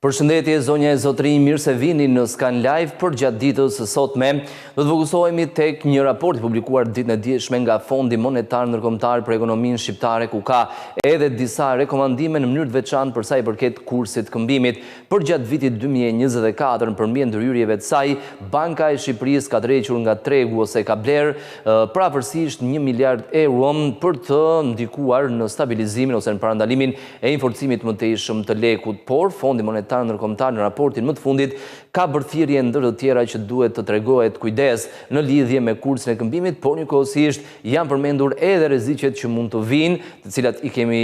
Përshëndetje, zonja e zotërinj, mirë se vini në Skan Live për gjatë ditës së sotme. Do të fokusohemi tek një raport i publikuar ditën e dieshme nga Fondi Monetar Ndërkombëtar për Ekonominë Shqiptare, ku ka edhe disa rekomandime në mënyrë të veçantë për sa i përket kursit këmbimit. Për gjatë vitit 2024, nëpërmjet ndërhyrjeve të saj, Banka e Shqipërisë ka tërhequr nga tregu ose ka bler praapërsisht 1 miliard euro për të ndikuar në stabilizimin ose në parandalimin e inforcimit mëtejshëm të lekut, por Fondi Monetar Ndërkombëtar në raportin më të fundit ka bërthirrje ndër të tjera që duhet të tregohet kujdes në lidhje me kursin e këmbimit, por njëkohësisht janë përmendur edhe rreziqet që mund të vinë, të cilat i kemi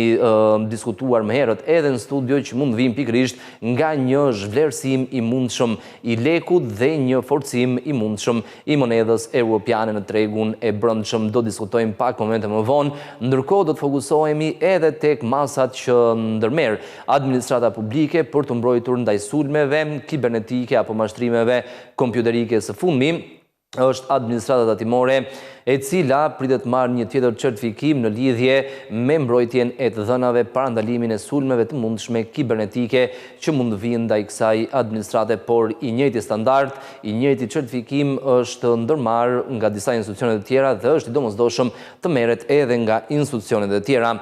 diskutuar më herët edhe në studio, që mund të vinë pikërisht nga një zhvlerësim i mundshëm i lekut dhe një forcim i mundshëm i monedhës europiane në tregun e brendshëm. Do diskutojmë pak momente më vonë, ndërkohë do të fokusohemi edhe tek masat që ndërmerr administrata publike për të mbrojtur ndaj sulmeve kibernetike apo mashtrimeve kompjuterike. Së fundmi është administrata tatimore, e cila pritet marrë një tjetër certifikim në lidhje me mbrojtjen e të dhënave, parandalimin e sulmeve të mundshme kibernetike që mund të vinë ndaj kësaj administrate, por i njëjti standard, i njëjti certifikim është ndërmarrë nga disa institucione të tjera dhe është i domosdoshëm të merret edhe nga institucionet e tjera.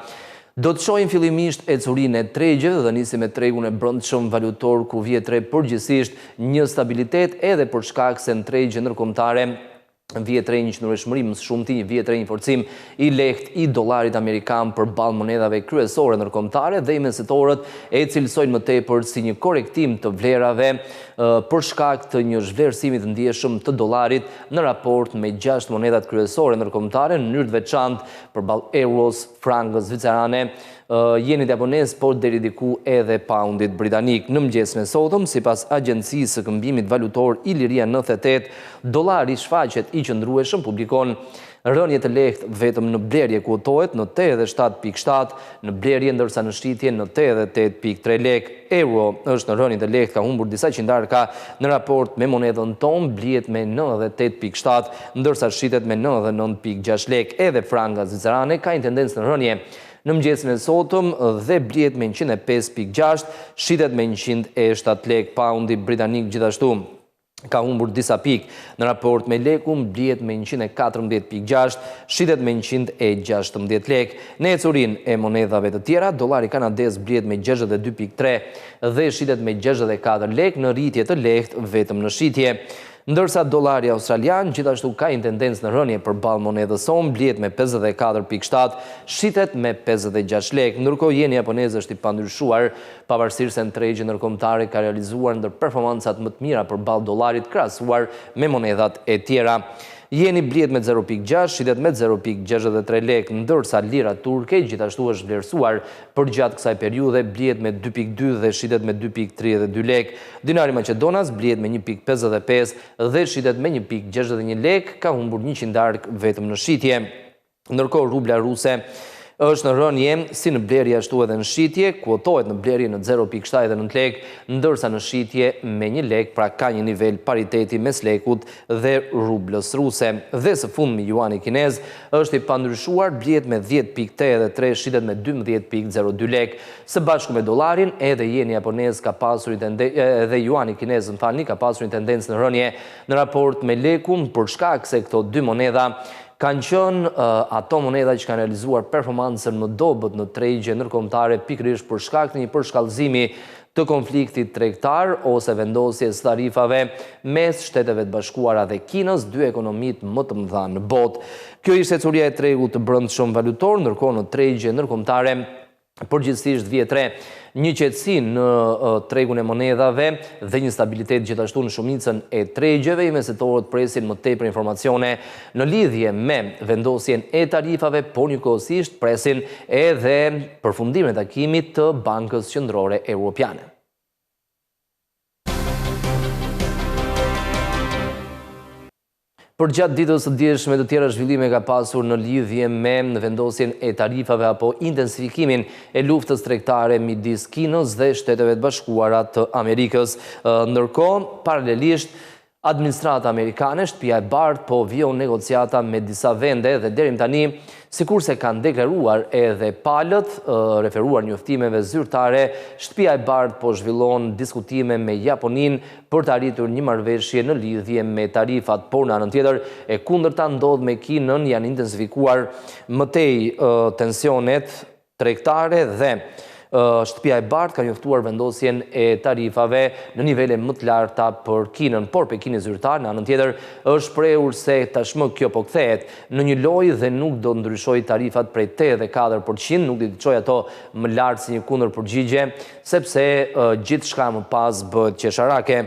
Do të shohim fillimisht ecurinë e tregjeve dhe nisim me tregun e brendshëm valutor, ku vjet re përgjithsisht një stabilitet edhe për shkak se në tregje ndërkombëtare vjet re një qëndrueshmëri më së shumti, vjet re një forcim i lehtë i dollarit amerikan përballë monedhave kryesore ndërkombëtare dhe investitorët e cilësojnë më tepër si një korektim të vlerave për shkak të një zhvlerësimi të ndjeshëm të dollarit në raport me 6 monedhat kryesore ndërkombëtare, në mënyrë të veçantë përballë euros, frankës zvicerane, jenit japonez, por deri diku edhe poundit britanik. Në mëngjes me sotëm, sipas Agjencisë së Këmbimit Valutor Iliria 98, dollari shfaqet i qëndrueshëm publikon rënje të lehtë vetëm në blerje, ku kuotohet në 87.7, në blerje ndërsa në shitje në 88.3 lek. Euro është në rënje të lehtë, ka humbur disa qindarka në raport me monedhën tonë, blihet me 98.7, ndërsa shitet me 99.6 lek. Edhe franka zvicerane ka një tendencë në rënje në mëngjesin e sotëm dhe blihet me 105.6, shitet me 107 lek. Poundi britanik gjithashtu ka humbur disa pikë në raport me lekun, blihet me 114.6, shitet me 116 lek. Në ecurinë e monedhave të tjera, dollari kanadez blihet me 62.3 dhe shitet me 64 lek, në rritje të lehtë vetëm në shitje. Ndërsa dollari australian gjithashtu ka një tendencë në rënje përballë monedhës sonë, blihet me 54.7, shitet me 56 lek. Ndërkohë jeni japonez është i pandryshuar, pavarësisht se në tregje ndërkombëtare ka realizuar ndër performancat më të mira përballë dollarit krahasuar me monedhat e tjera. Jeni blihet me 0.6, shitet me 0.63 lek, ndërsa lira turke gjithashtu është vlerësuar për gjatë kësaj periudhe, blihet me 2.2 dhe shitet me 2.32 lek. Dinari maqedonas blihet me 1.55 dhe shitet me 1.61 lek, ka humbur 100 dark vetëm në shitje. Ndërkohë rubla ruse është në rënje si në blerje ashtu edhe në shitje, kuotohet në blerje në 0.79 lek, ndërsa në shitje me 1 lek, pra ka një nivel pariteti mes lekut dhe rublës ruse. Dhe së fundmi juani kinez është i pandryshuar, blihet me 10.83, shitet me 12.02 lek. Së bashku me dollarin, edhe jeni japonez ka pasur edhe juani kinez, ka pasur një tendencë në rënje në raport me lekun, për shkak se këto dy monedha kanë qenë ato monedha që kanë realizuar performancën më dobët në tregje ndërkombëtare, pikërisht për shkak të një përshkallëzimi të konfliktit tregtar ose vendosjes tarifave mes Shteteve të Bashkuara dhe Kinës, dy ekonomitë më të mëdha në botë. Kjo ishte ecuria e tregut të brendshëm valutor, ndërkohë në tregje ndërkombëtare përgjithsisht vjet re një qetësi në tregun e monedhave dhe një stabilitet gjithashtu në shumicën e tregjeve. Investitorët presin më tepër informacione në lidhje me vendosjen e tarifave, por njëkohësisht presin edhe përfundimin e takimit të Bankës Qendrore Europiane. Për gjatë ditës së dieshme të tjera zhvillime ka pasur në lidhje me vendosjen e tarifave apo intensifikimin e luftës tregtare midis Kinës dhe Shteteve të Bashkuara të Amerikës. Ndërkohë, paralelisht, Administrata amerikane, shtëpia e bardhë po vijon negociata me disa vende dhe deri tani, sikurse kanë deklaruar edhe palët, referuar njoftimeve zyrtare, shtëpia e bardhë po zhvillon diskutime me Japoninë për të arritur një marrëveshje në lidhje me tarifat, por në anën tjetër e kundërta ndodh me Kinën, janë intensifikuar mëtej tensionet tregtare dhe shtëpia e bardhë ka njoftuar vendosjen e tarifave në nivele më të larta për Kinën, por Pekini zyrtar në anën tjetër është shprehur se tashmë kjo po kthehet në një lojë dhe nuk do ndryshoj tarifat prej 84%, nuk do të çojë ato më lart si një kundërpërgjigje, sepse gjithçka më pas bëhet qesharake.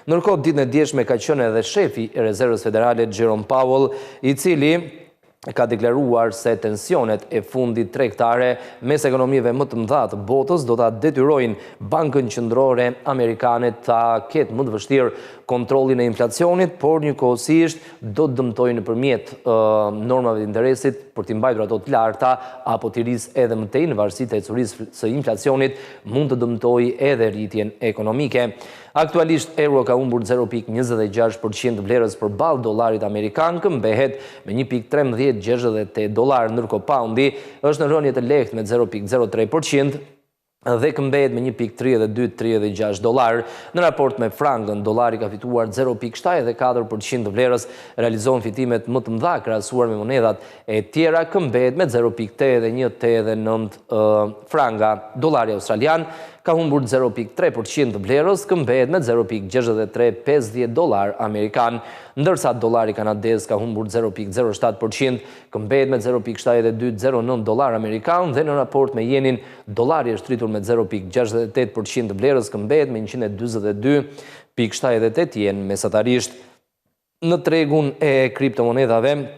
Ndërkohë ditën e dieshme ka qenë edhe shefi i Rezervës Federale Jerome Powell, i cili ka deklaruar se tensionet e fundit tregtare mes ekonomive më të mëdha të botës do ta detyrojnë Bankën Qendrore Amerikane ta ketë më të vështirë kontrollin e inflacionit, por njëkohësisht do të dëmtojnë nëpërmjet normave të interesit për t'i mbajtur ato të larta apo t'i rrisë edhe më tej në varësi të ecurisë së inflacionit, mund të dëmtojë edhe rritjen ekonomike. Aktualisht euro ka humbur 0.26% vlerës përballë dollarit amerikan, këmbehet me 1.1368 dollar, ndërkohë paundi është në rënje të lehtë me 0.03% dhe këmbehet me 1.3236 dollar. Në raport me frankën, dollari ka fituar 0.74% vlerës, realizon fitimet më të mëdha krahasuar me monedat e tjera, këmbehet me 0.8189 franga. Dollari australian ka humbur 0.3% vlerës, këmbehet me 0.6350 dollar amerikan, ndërsa dollari kanadez ka humbur 0.07%, këmbehet me 0.7209 dollar amerikan dhe në raport me jenin, dollari është rritur me 0.68% vlerës, këmbehet me 142.78 jenë mesatarisht. Në tregun e kriptomonedave,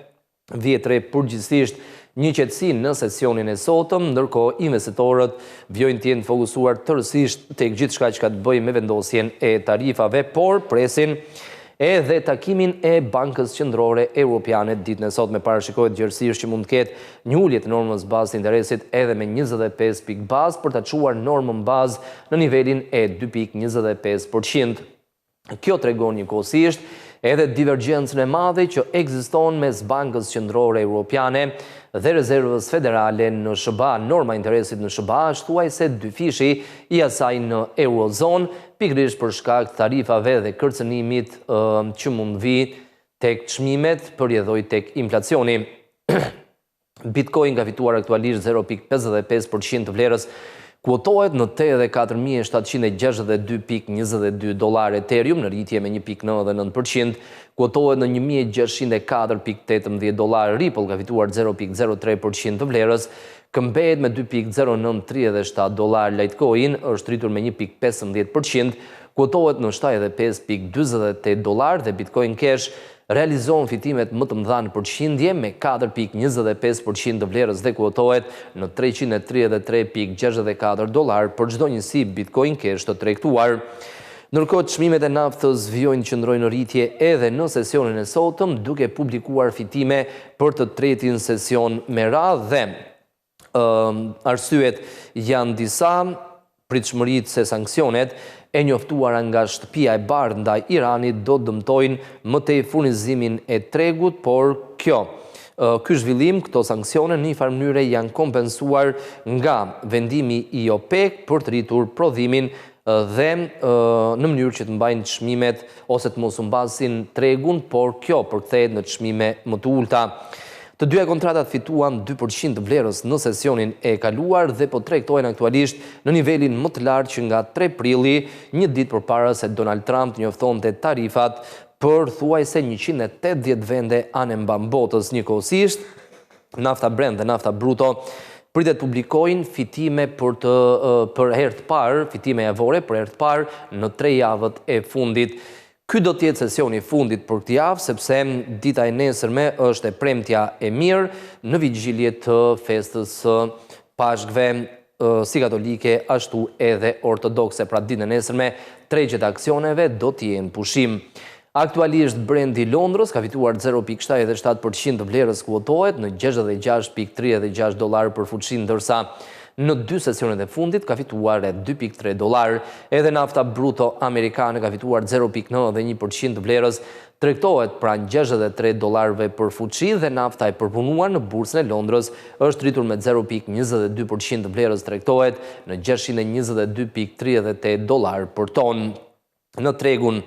vjetre përgjithsisht një qetësi në sesionin e sotëm, ndërkohë investitorët vjojnë të jenë fokusuar tërësisht tek gjithçka që ka të bëjë me vendosjen e tarifave, por presin edhe takimin e Bankës Qendrore Evropiane ditën e sotme. Parashikohet gjerësisht që mund të ketë një ulje të normës bazë të interesit edhe me 25 pikë bazë për ta çuar normën bazë në nivelin e 2.25%. Kjo tregon njëkohësisht edhe divergjencën e madhe që ekziston mes Bankës Qendrore Evropiane dhe Rezervës Federale në SBA. Norma e interesit në SBA është thuajse dyfishi i asaj në Eurozonë, pikërisht për shkak të tarifave dhe kërcënimit që mund vi tek çmimet përjedhoj tek inflacioni. Bitcoin ka fituar aktualisht 0.55% vlerës, kuotohet në 84.762.22 dollar. Ethereum në rritje me 1.99%, kuotohet në 1.604.18 dollar. Ripple ka fituar 0.03% të vlerës, këmbehet me 2.0937 dollar. Litecoin është rritur me 1.15%, kuotohet në 75.48 dollar dhe Bitcoin Cash realizon fitimet më të mëdha në përqindje me 4.25% të vlerës dhe kuotohet në 333.64 dollar për çdo njësi Bitcoin Cash të tregtuar. Ndërkohë çmimet e naftës vjojnë të qëndrojnë në rritje edhe në sesionin e sotëm, duke publikuar fitime për të tretin sesion me radhë dhe arsyet janë disa, pritshmëritë se sanksionet e njoftuara nga shtëpia e bardhë ndaj Iranit do dëmtojnë më tej furnizimin e tregut, por ky zhvillim, këto sanksione në një farë mënyre janë kompensuar nga vendimi i OPEC për të rritur prodhimin dhe në mënyrë që të mbajnë çmimet ose të mos humbasin tregun, por kjo përkthehet në çmime më të ulta. Të dyja kontratat fituan 2% të vlerës në sesionin e kaluar dhe po tregtojnë aktualisht në nivelin më të lartë që nga 3 prilli, një ditë përpara se Donald Trump njoftonte tarifat për thuajse 180 vende anë mban botës. Njëkohësisht, nafta Brent dhe nafta bruto pritet publikojnë fitime për herë të parë, fitime javore për herë të parë në 3 javët e fundit. Ky do të jetë sesioni i fundit për këtë javë, sepse dita e nesërme është e premtja e mirë në vigjilje të festës së Pashkëve si katolike ashtu edhe ortodokse. Pra ditën e nesërme, tregjet e aksioneve do të jenë pushim. Aktualisht Brendi i Londrës ka fituar 0.77% të vlerës, kuotohet në 66.36 dollar për fuqin, ndërsa në 2 sesionet e fundit ka fituar e $2.3. Edhe nafta bruto amerikane ka fituar 0.91% të vlerës, tregtohet pranë $63 për fuqi dhe nafta e përpunuar në bursën e Londrës është rritur me 0.22% të vlerës, tregtohet në $622.38 për ton. Në tregun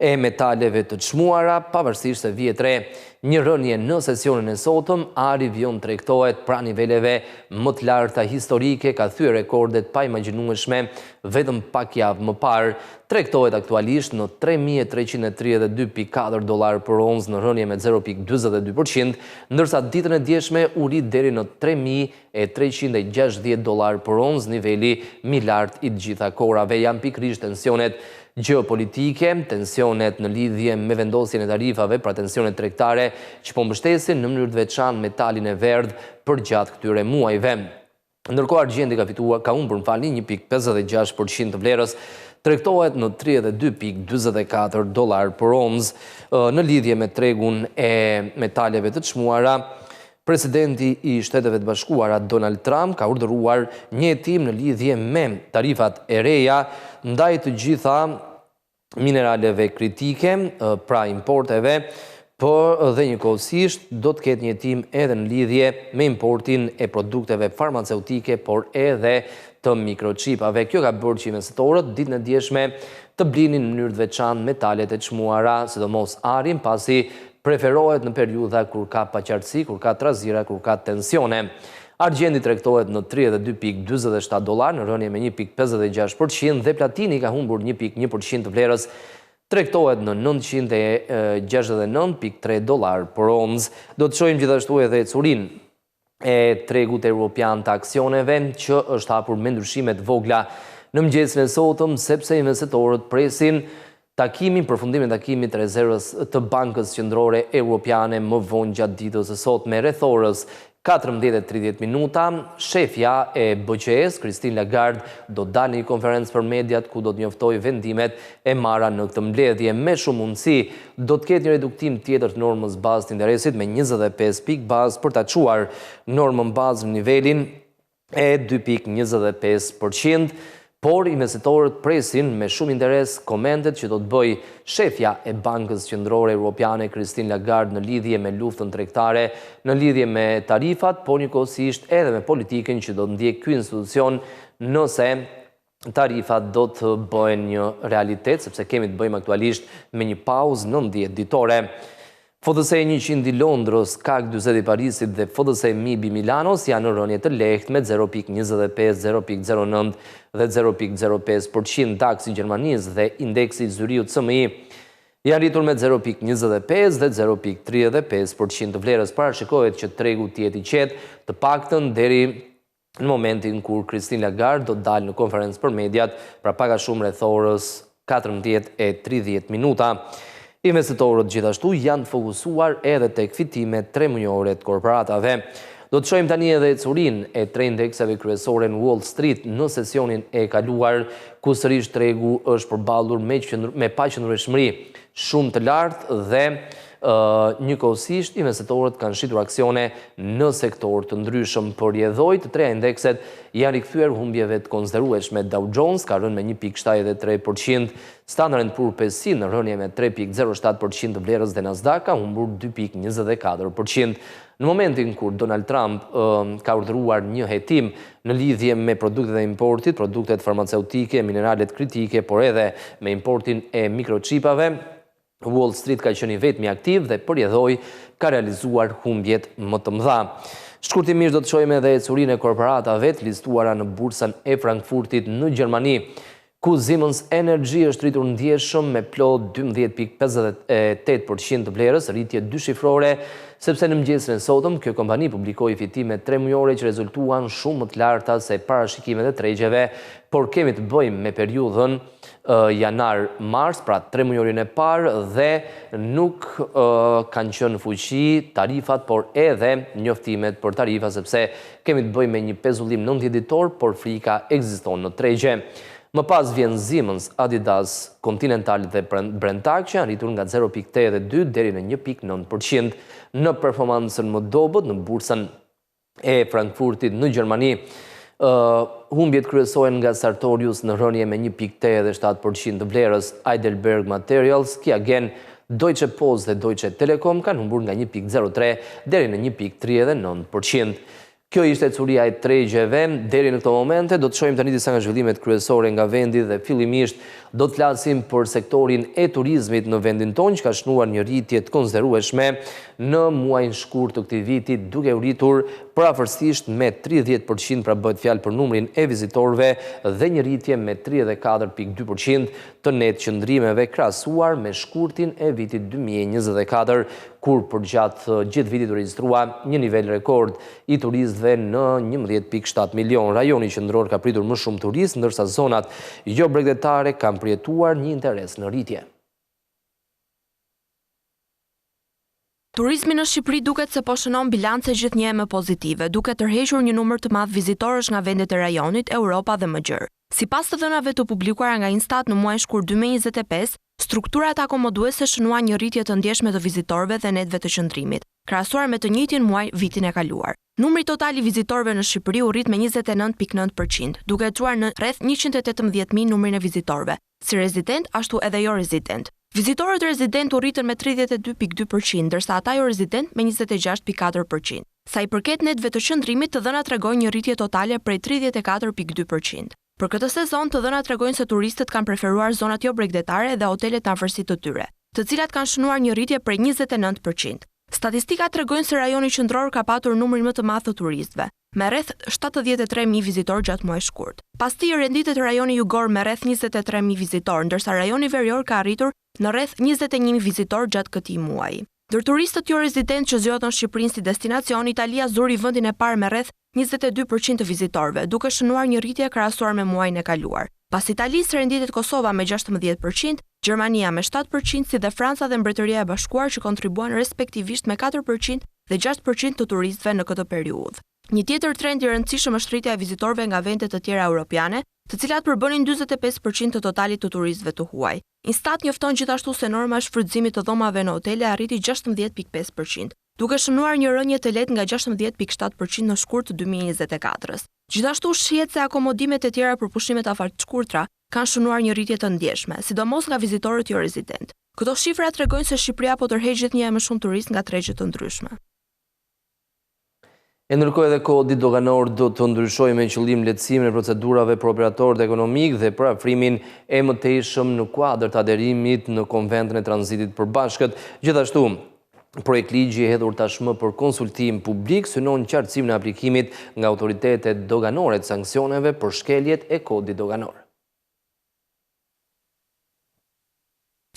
e metaleve të çmuara, pavarësisht se vihet re një rënje në sesionin e sotëm, Arivion tregtohet pra niveleve më të larta historike, ka thyer rekordet pa imagjinueshme vetëm pak javë më parë. Tregtohet aktualisht në $3.332.4 për oncë, në rënje me 0.42%, ndërsa ditën e djeshme u rit deri në $3.360 për oncë, niveli më i lartë i të gjitha kohërave. Janë pikërisht tensionet gjeopolitike, tensionet në lidhje me vendosjen e tarifave, pra tensionet tregtare që po mbështesin në mënyrë të veçantë metalin e verdh përgjatë këtyre muajve. Ndërkohë argjendi ka humbur 1.56% të vlerës, tregtohet në $32.44 për oncë. Në lidhje me tregun e metaleve të çmuara, Presidenti i Shteteve të Bashkuara Donald Trump ka urdhëruar një hetim në lidhje me tarifat e reja ndaj të gjitha mineraleve kritike, pra importeve, por dhe njëkohësisht do të ketë një hetim edhe në lidhje me importin e produkteve farmaceutike, por edhe të mikrochipave. Kjo ka bërë që investitorët ditën e djeshme të blinin në mënyrë të veçantë metalet e çmuara, sidomos arin, pasi preferohet në periudha kur ka paqartësi, kur ka trazira, kur ka tensione. Argjendi tregtohet në $32.47, në rënje me 1.56% dhe platini ka humbur 1.1% të vlerës, tregtohet në $969.3 për oncë. Do të shohim gjithashtu edhe curinë e tregut evropian të aksioneve, që është hapur me ndryshimet vogla në mëngjesin e sotëm, sepse investitorët presin përfundimin e takimit të rezervës të Bankës Qendrore Evropiane më vonë gjatë ditës së sotme rreth orës 14:30. Shefja e BCE-s, Christine Lagarde, do dalë në një konferencë për mediat ku do të njoftojë vendimet e marra në këtë mbledhje. Me shumë mundësi do të ketë një reduktim tjetër të normës bazë të interesit me 25 pikë bazë për ta çuar normën bazë në nivelin e 2.25%. Por investitorët presin me shumë interes komentet që do të bëjë shefja e Bankës Qendrore Evropiane Christine Lagarde në lidhje me luftën tregtare, në lidhje me tarifat, por njëkohësisht edhe me politikën që do të ndjek ky institucion nëse tarifat do të bëhen një realitet, sepse kemi të bëjmë aktualisht me një pauzë 90 ditore. FTSE 100 i Londrës, CAC 40 i Parisit dhe FTSE MIB i Milanos janë në rënje të lehtë me 0.25, 0.09 dhe 0.05%. DAX i Gjermanisë dhe indeksi i Zyriut CMI janë rritur me 0.25 dhe 0.35% të vlerës. Parashikohet që tregu të jetë i qetë, të paktën deri në momentin kur Christine Lagarde do të dalë në konferencë për mediat, pra pak a shumë rreth orës 14:30. Investitorët gjithashtu janë fokusuar edhe tek fitimet 3 muajore të korporatave. Do të shohim tani edhe curinë e 3 indeksave kryesore në Wall Street në sesionin e kaluar, ku sërish tregu është përballur me paqëndrueshmëri shumë të lartë dhe njëkohësisht investitorët kanë shitur aksione në sektor të ndryshëm. Përjedhoi të 3 indekset janë rikthyer humbjeve të konsiderueshme. Dow Jones ka rënë me 1.73%, Standard & Poor's 500 në rënje me 3.07% të vlerës dhe Nasdaq ka humbur 2.24%. Në momentin kur Donald Trump ka urdhëruar një hetim në lidhje me produktet e importit, produktet farmaceutike, mineralet kritike, por edhe me importin e mikrochipave, Wall Street ka qenë vetëm aktiv dhe përjedhoi ka realizuar humbjet më të mëdha. Shkurtimisht do të shohim edhe curinë e korporatave të listuara në bursën e Frankfurtit në Gjermani, ku Siemens Energy është rritur ndjeshëm me plot 12.58% të vlerës, rritje 2 shifrore, sepse në mëngjesin e sotëm kjo kompani publikoi fitime 3 muajore që rezultuan shumë më të larta se parashikimet e tregjeve, por kemi të bëjmë me periudhën janar-mars, pra 3 muajorin e parë, dhe nuk kanë qenë në fuqi tarifat, por edhe njoftimet për tarifa, sepse kemi të bëjmë me një pezullim 90 ditor, por frika ekziston në tregje. Më pas vjen Siemens, Adidas, Continental dhe Brenntag që janë rritur nga 0.82 deri në 1.9% në performancën më dobët në bursën e Frankfurtit në Gjermani. Humbjet kryesohen nga Sartorius në rënje me 1.87% të vlerës. Heidelberg Materials, Qiagen, Deutsche Post dhe Deutsche Telekom kanë humbur nga 1.03 deri në 1.39%. Kjo ishte curia e tregjeve. Deri në këto momente do të shohim tani disa nga zhvillimet kryesore nga vendi dhe fillimisht do të flasim për sektorin e turizmit në vendin tonë, që ka shnuar një rritje të konsiderueshme në muajin shkurt të këtij viti, duke u rritur parafërsisht me 30%, pra bëhet fjalë për numrin e vizitorëve dhe një rritje me 34.2% të net qëndrimeve krahasuar me shkurtin e vitit 2024, kur përgjatë gjithë vitit u regjistrua një nivel rekord i turistëve në 11.7 milion. Rajoni qendror ka pritur më shumë turistë, ndërsa zonat jo bregdetare kanë përjetuar një interes në rritje. Turizmi në Shqipëri duket se po shënon bilance gjithnjë më pozitive, duke tërhequr një numër të madh vizitorësh nga vendet e rajonit, Europa dhe më gjërë. Sipas të dhënave të publikuara nga Instat në muajin shkurt 2025, strukturat akomoduese shënuan një rritje të ndjeshme të vizitorëve dhe netëve të qëndrimit, krahasuar me të njëjtin muaj vitin e kaluar. Numri total i vizitorëve në Shqipëri u rrit me 29.9%, duke çuar në rreth 118.000 numrin e vizitorëve, si rezident ashtu edhe jo rezident. Vizitorët rezident u rritën me 32.2%, ndërsa ata jo rezident me 26.4%. Sa i përket netëve të qëndrimit, të dhënat tregojnë një rritje totale prej 34.2%. Për këtë sezon, të dhënat tregojnë se turistët kanë preferuar zonat jo bregdetare dhe otelet në afërsitë të tyre, të cilat kanë shënuar një rritje prej 29%. Statistikat tregojnë se rajoni qendror ka patur numrin më të madh të turistëve, me rreth 73.000 vizitorë gjatë muajit shkurt. Pas tij renditet rajoni jugor me rreth 23.000 vizitorë, ndërsa rajoni verior ka arritur në rreth 21.000 vizitorë gjatë këtij muaji. Ndër turistët jo rezident që zgjohen në Shqipërinë si destinacion, Italia zuri vendin e parë me rreth 22% të vizitorëve, duke shënuar një rritje krahasuar me muajin e kaluar. Pas Italisë renditet Kosova me 16%, Gjermania me 7%, si dhe Franca dhe Mbretëria e Bashkuar që kontribuan respektivisht me 4% dhe 6% të turistëve në këtë periudhë. Një tjetër trend i rëndësishëm është rritja e vizitorëve nga vende të tjera europiane, të cilat përbënin 45% të totalit të turistëve të huaj. Instat njofton gjithashtu se norma e shfrytëzimit të dhomave në otele arriti 16.5%, duke shënuar një rënje të lehtë nga 16.7% në shkurt të 2024-s. Gjithashtu shihet se akomodimet e tjera për pushimet afatshkurtra kanë shënuar një rritje të ndjeshme, sidomos nga vizitorët jo rezident. Këto shifra tregojnë se Shqipëria po tërheq gjithnjë më shumë turistë nga tregje të ndryshme. E ndërkohë edhe kodi doganor do të ndryshojë me qëllim lehtësimin e procedurave për operatorët ekonomik dhe parafrimin e mëtejshëm në kuadër të aderimit në Konventin e Tranzitit Përbashkët. Gjithashtu, projekt ligji i hedhur tashmë për konsultim publik synon qartësimin e aplikimit nga autoritetet doganore të sanksioneve për shkeljet e kodit doganor.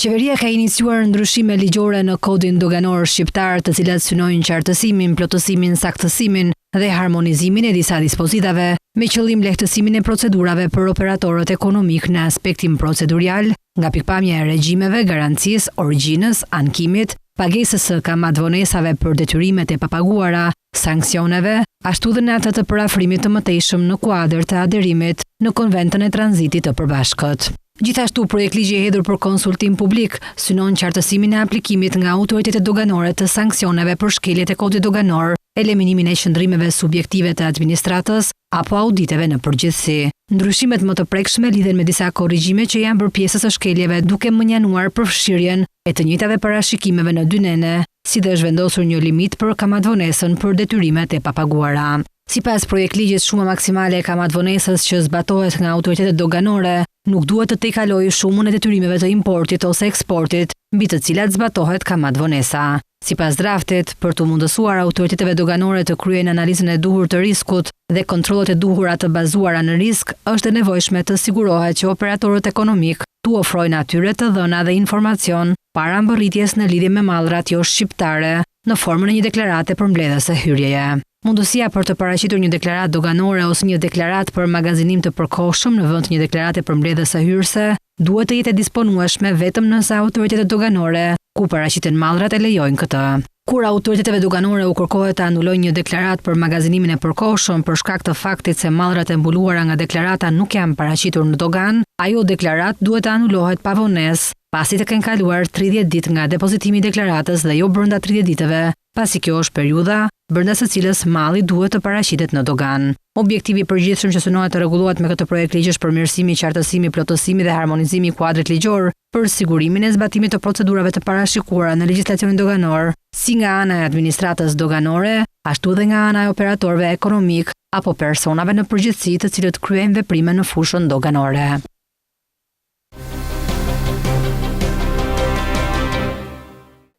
Qeveria ka iniciuar ndryshime ligjore në kodin doganor shqiptar, të cilat synojnë qartësimin, plotësimin, saktësimin dhe harmonizimin e disa dispozitave, me qëllim lehtësimin e procedurave për operatorët ekonomik në aspektin procedurial, nga pikpamja e regjimeve, garancisë, origjinës, ankimit, pagesës së kamatvonesave për detyrimet e papaguara, sanksioneve, ashtu dhe në atë të parafrimit të mëtejshëm në kuadër të aderimit në Konventin e Tranzitit të Përbashkët. Gjithashtu, projekt ligji i hedhur për konsultim publik synon qartësimin e aplikimit nga autoritetet doganore të sanksioneve për shkeljet e kodit doganor, eliminimin e qëndrimeve subjektive të administratës apo auditeve në përgjithësi. Ndryshimet më të prekshme lidhen me disa korrigjime që janë bërë pjesës së shkeljeve, duke mënjanuar përfshirjen e të njëjtave parashikimeve në dy nene, si dhe është vendosur një limit për kamatvonesën për detyrimet e papaguara. Sipas projekt ligjit, shuma maksimale e kamatvonesës që zbatohet nga autoritetet doganore nuk duhet të tejkalojë shumën e detyrimeve të importit ose eksportit, mbi të cilat zbatohet kamatvonesa. Sipas draftit, për të mundësuar autoriteteve doganore të kryejnë analizën e duhur të riskut dhe kontrollet e duhura të bazuara në risk, është e nevojshme të sigurohet që operatorët ekonomik tu ofrojnë atyre të dhëna dhe informacion para mbërritjes në lidhje me mallrat jo shqiptare në formën e një deklarate përmbledhëse hyrjeje. Mundësia për të paraqitur një deklaratë doganore ose një deklaratë për magazinim të përkohshëm në vend të një deklarate përmbledhëse hyrëse duhet të jetë e disponueshme vetëm nëse autoritetet doganore ku paraqiten mallrat e lejojnë këtë. Kur autoriteteve doganore u kërkohet të anulojnë një deklaratë për magazinimin e përkohshëm për shkak të faktit se mallrat e mbuluara nga deklarata nuk janë paraqitur në dogan, ajo deklaratë duhet të anulohet pavonesë, pasi të kenë kaluar 30 ditë nga depozitimi i deklaratës dhe jo brenda 30 ditëve pasi kjo është periudha brenda së cilës malli duhet të paraqitet në dogan. Objektivi i përgjithshëm që synohet të rregullohet me këtë projekt ligj është përmirësimi, qartësimi, plotësimi dhe harmonizimi i kuadrit ligjor për sigurimin e zbatimit të procedurave të parashikuara në legjislacionin doganor, si nga ana e administratës doganore, ashtu edhe nga ana e operatorëve ekonomik apo personave në përgjithësi të cilët kryejnë veprime në fushën doganore.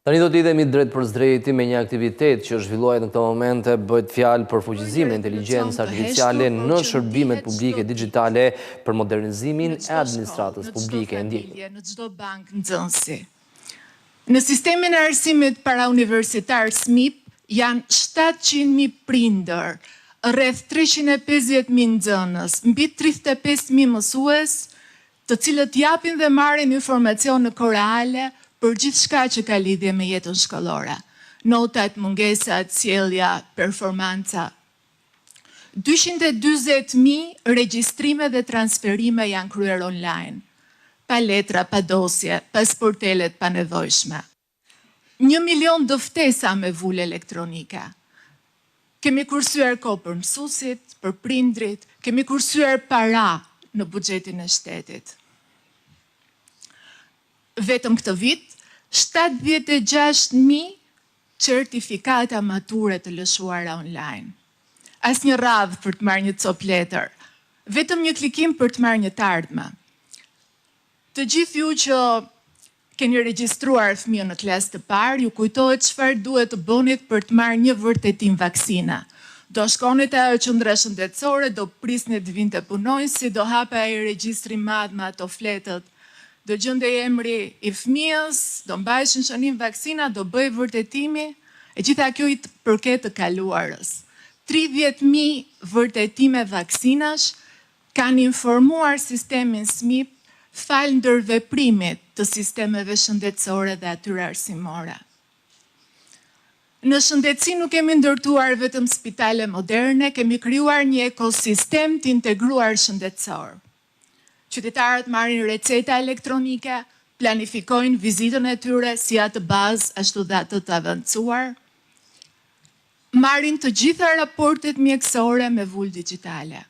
Tani do t'idhemi drejt për drejti me një aktivitet që zhvillohet në këto momente, bëhet fjalë për fuqizimin e inteligjencës artificiale në shërbimet publike digjitale për modernizimin e administratës publike. Në çdo bankë nxënësi. Në sistemin e arsimit parauniversitar SMIP janë 700.000 prindër, rreth 350.000 nxënës, mbi 35.000 mësues, të cilët japin dhe marrin informacion në kohë reale për gjithë shka që ka lidhje me jetën shkollore. Notat, mungesat, sjellja, performanca. 240.000 regjistrime dhe transferime janë kryer online. Pa letra, pa dosje, pa sportelet pa nevojshme. 1 milion dëftesa me vulë elektronike. Kemi kursyer kohë për mësuesit, për prindrit, kemi kursyer para në buxhetin e shtetit. Vetëm këtë vit, 76.000 certifikata mature të lëshuara online. Asnjë radhë për të marrë një copë letër, vetëm një klikim për të marrë një të ardhme. Të gjithë ju që keni regjistruar fëmijën në klasë të parë, ju kujtohet çfarë duhet të bënit për të marrë një vërtetim vaksina. Do shkonit ajo qendra shëndetësore, do prisnit të vinte punonjësi, do hape ai regjistri madh me ato fletët, do gjende emri i fëmijës, do mbajshin shënim vaksina, do bëj vërtetimi, e gjitha kjo i përket të kaluarës. 30.000 vërtetime vaksinash kanë informuar sistemin SMIP fal ndërveprimit të sistemeve shëndetësore dhe atyre arsimore. Në shëndetësi nuk kemi ndërtuar vetëm spitale moderne, kemi krijuar një ekosistem të integruar shëndetësor. Qytetarët marrin receta elektronike, planifikojnë vizitën e tyre si atë bazë ashtu dhe atë të avancuar, marrin të gjitha raportet mjekësore me vulë digjitale.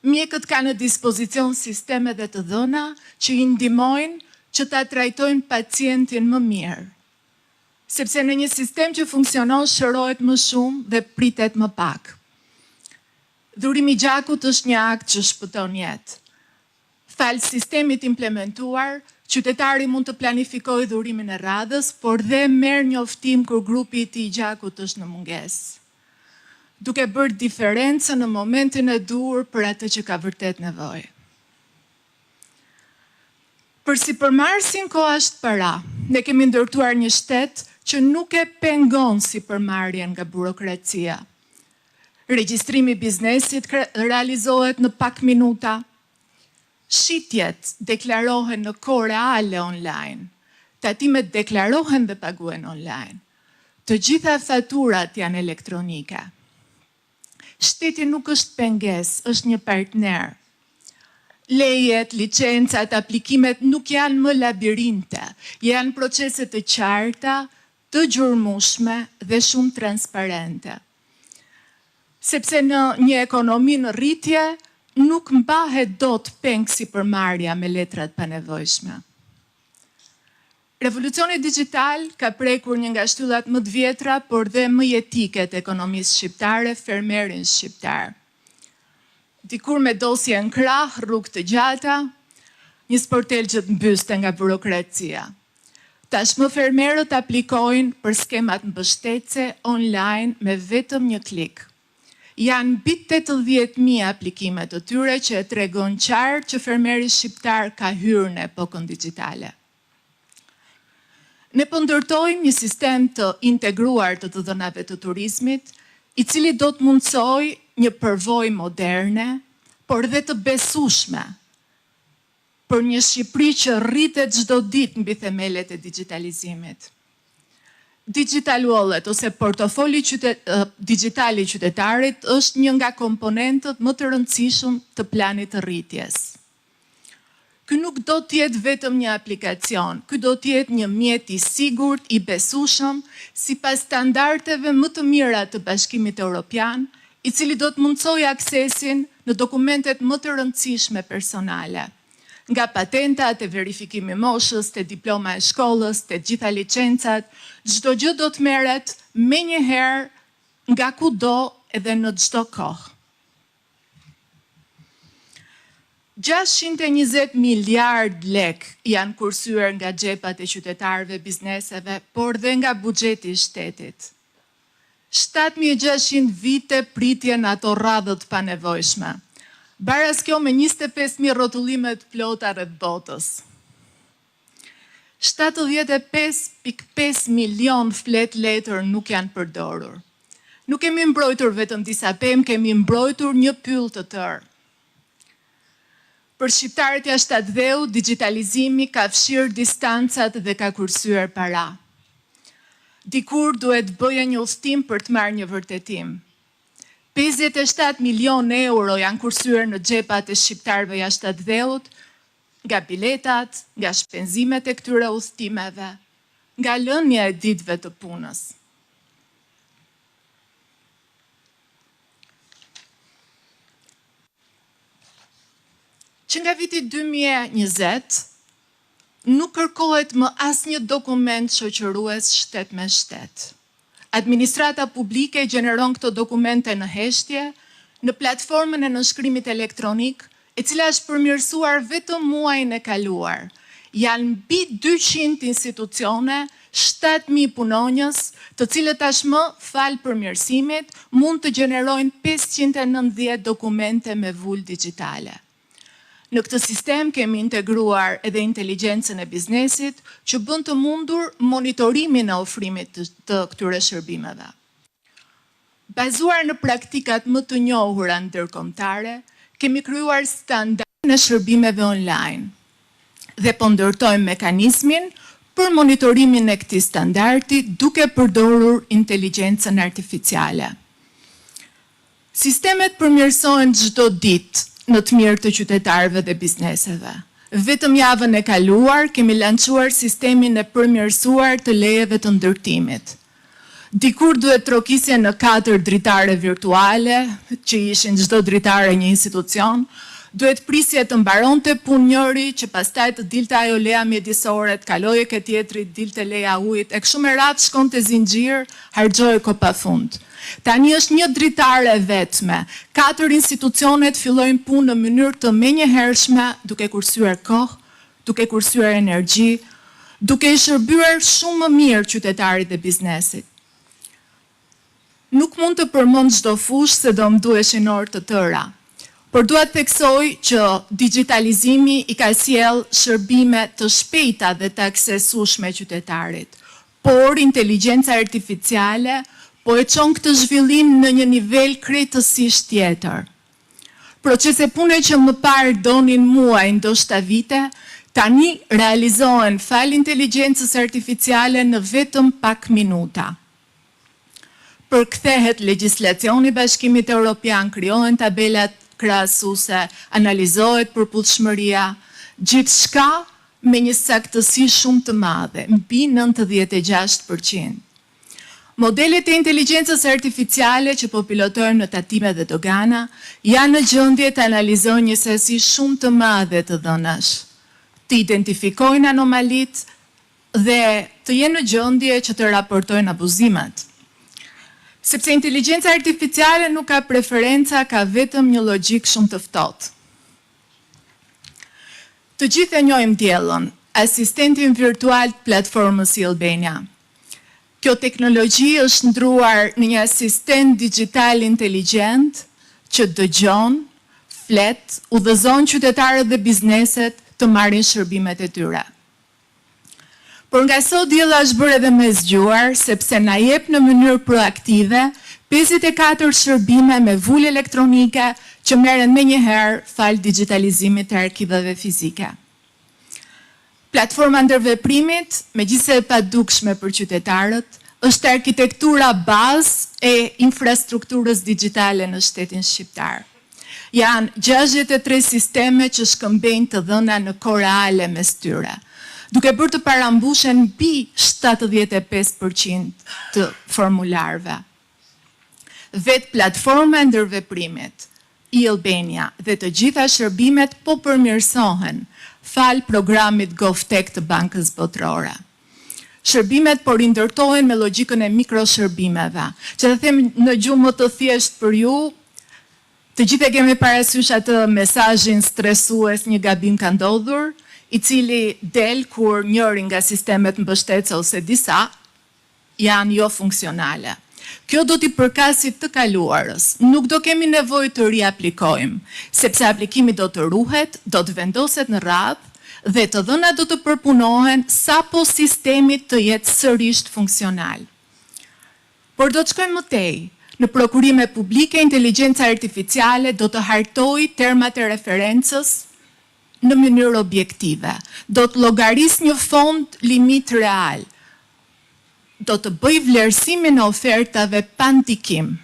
Mjekët kanë në dispozicion sisteme dhe të dhëna që i ndihmojnë që ta trajtojnë pacientin më mirë, sepse në një sistem që funksionon shërohet më shumë dhe pritet më pak. Dhurimi i gjakut është një akt që shpëton jetë. Falë sistemit implementuar, qytetari mund të planifikojë dhurimin e radhës, por dhe merr njoftim kur grupi i tij i gjakut është në mungesë, duke bërë diferencën në momentin e duhur për atë që ka vërtet nevojë. Për sipërmarrësin koha është para. Ne kemi ndërtuar një shtet që nuk e pengon sipërmarrjen nga burokracia. Regjistrimi i biznesit realizohet në pak minuta. Shitjet deklarohen në kohë reale online. Tatimet deklarohen dhe paguhen online. Të gjitha faturat janë elektronike. Shteti nuk është pengesë, është një partner. Lejet, licencat, aplikimet nuk janë më labirinte, janë procese të qarta, të gjurmueshme dhe shumë transparente. Sepse në një ekonomi në rritje, nuk mbahet dot peng sipërmarrja me letrat panevojshme. Revolucioni digital ka prekur një nga shtyllat më të vjetra, por dhe më jetike të ekonomisë shqiptare, fermerin shqiptar. Dikur me dosje në krah, rrugë të gjata, një sportel që të mbyste nga burokracia. Tashmë fermerët aplikojnë për skemat mbështetëse online me vetëm një klik. Janë mbi 80.000 aplikimet të tyre që e tregon qartë që fermeri shqiptar ka hyrë në epokën digjitale. Ne po ndërtojmë një sistem të integruar të dhënave të turizmit, i cili do të mundsojë një përvojë moderne, por dhe të besueshme për një Shqipëri që rritet çdo ditë mbi themelet e digitalizimit. Digital wallet ose portofoli digital i qytetarit është një nga komponentët më të rëndësishëm të planit të rritjes. Ky nuk do t'jetë vetëm një aplikacion, ky do t'jetë një mjet i sigurt, i besueshëm, sipas standardeve më të mira të Bashkimit Evropian, i cili do të mundsojë aksesin në dokumentet më të rëndësishme personale. Nga patentat, e verifikimi moshës, te diploma e shkollës, te gjitha licencat, çdo gjë do të merret menjëherë nga kudo edhe në çdo kohë. 620 miliard lek janë kursyer nga xhepat e qytetarëve, bizneseve, por dhe nga buxheti i shtetit. 7.600 vite pritjen ato radhët pa nevojshme. Baras kjo me 25.000 rrotullime të plota rreth botës. 75.5 milion flet letër nuk janë përdorur. Nuk kemi mbrojtur vetëm disa pemë, kemi mbrojtur një pyll të tërë. Për shqiptarët jashtëdheu, digitalizimi ka fshirë distancat dhe ka kursyer para. Dikur duhet bëje një udhëtim për të marrë një vërtetim. 57 milion euro janë kursyer në xhepat e shqiptarëve jashtëdheut, nga biletat, nga shpenzimet e këtyre udhëtimeve, nga lënia e ditëve të punës. Që nga viti 2020, nuk kërkohet më asnjë dokument shoqërues shtet me shtet. Administrata publike gjeneron këto dokumente në heshtje, në platformën e nënshkrimit elektronik, e cila është përmirësuar vetëm muajin e kaluar. Janë mbi 200 institucione, 7.000 punonjës, të cilët tashmë fal përmirësimit mund të gjenerojnë 590 dokumente me vull digjitale. Në këtë sistem kemi integruar edhe inteligjencën e biznesit që bën të mundur monitorimin e ofrimit të këtyre shërbimeve. Bazuar në praktikat më të njohura ndërkombëtare, kemi krijuar standardin e shërbimeve online dhe po ndërtojmë mekanizmin për monitorimin e këtij standardi duke përdorur inteligjencën artificiale. Sistemet përmirësohen çdo ditë në të mirë të qytetarëve dhe bizneseve. Vetëm javën e kaluar kemi lançuar sistemin e përmirësuar të lejeve të ndërtimit. Dikur duhet trokisje në 4 dritare virtuale, që ishin çdo dritare një institucion, duhet prisje të mbaronte punë njëri, që pastaj të dilte ajo leja mjedisore, të kaloje ke tjetri, dilte leja ujit, e kështu me radhë shkonte zinxhir, harxohej ko pafund. Tani është një dritare vetme. 4 institucionet fillojnë punë në mënyrë të menjëhershme, duke kursyer kohë, duke kursyer energji, duke i shërbyer shumë më mirë qytetarit dhe biznesit. Nuk mund të përmend çdo fushë se do më duheshin orë të tëra, por dua të theksoj që digitalizimi i ka sjell shërbime të shpejta dhe të aksesueshme qytetarit, por inteligjenca artificiale po e çon këtë zhvillim në një nivel krejtësisht tjetër. Procese pune që më parë donin muaj, ndoshta vite, tani realizohen fal inteligjencës artificiale në vetëm pak minuta. Përkthehet legjislacioni i Bashkimit Evropian, krijohen tabelat krahasuese, analizohet përputhshmëria, gjithçka me një saktësi shumë të madhe, mbi 96%. Modelet e inteligjencës artificiale që po pilotojnë në tatime dhe dogana janë në gjendje të analizojnë një sasi shumë të madhe të dhënash, të identifikojnë anomalit dhe të jenë në gjendje që të raportojnë abuzimet. Sepse inteligjenca artificiale nuk ka preferenca, ka vetëm një logjik shumë të ftohtë. Të gjithë e njohim Diellën, asistentin virtual të platformës Albania. Kjo teknologji është ndruar në një asistent digital inteligjent që dëgjon, flet, udhëzon qytetarët dhe bizneset të marrin shërbimet e tyre. Por nga sot Diella është bërë edhe me zgjuar, sepse na jep në mënyrë proaktive 54 shërbime me vulë elektronike që merren menjëherë fal digitalizimit të arkiveve fizike. Platforma ndërveprimit, megjithëse e padukshme për qytetarët, është arkitektura bazë e infrastrukturës digjitale në shtetin shqiptar. Janë 63 sisteme që shkëmbejnë të dhëna në kohë reale mes tyre, duke bërë të parambushen mbi 75% të formularëve. Vetë platforma e ndërveprimit e-Albania dhe të gjitha shërbimet po përmirësohen fal programit GovTech të Bankës Botërore. Shërbimet po rindërtohen me logjikën e mikroshërbimeve, që të them në gjuhë më të thjeshtë për ju, të gjithë e kemi parasysh atë mesazhin stresues një gabim ka ndodhur, i cili del kur njëri nga sistemet mbështetëse ose disa janë jo funksionale. Kjo do t'i përkasit të kaluarës, nuk do kemi nevojë të riaplikojmë, sepse aplikimi do të ruhet, do të vendoset në radhë dhe të dhëna do të përpunohen sa po sistemi të jetë sërish funksional. Por do të shkojmë më tej. Në prokurime publike, inteligjenca artificiale do të hartoj termat e referencës në mënyrë objektive. Do të llogaris një fond limit real. Do të bëj vlerësimin e ofertave pa ndikim.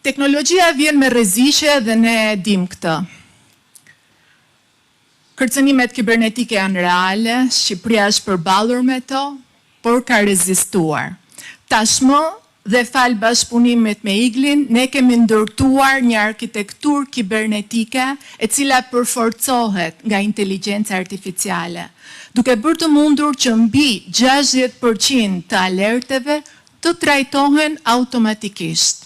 Teknologjia vjen me rreziqe dhe ne e dim këtë. Kërcënimet kibernetike janë reale, Shqipëria është përballur me to, por ka rezistuar. Tashmë dhe fal bashkëpunimit me IGLin, ne kemi ndërtuar një arkitekturë kibernetike e cila përforcohet nga inteligjenca artificiale, duke bërë të mundur që mbi 60% të alerteve të trajtohen automatikisht.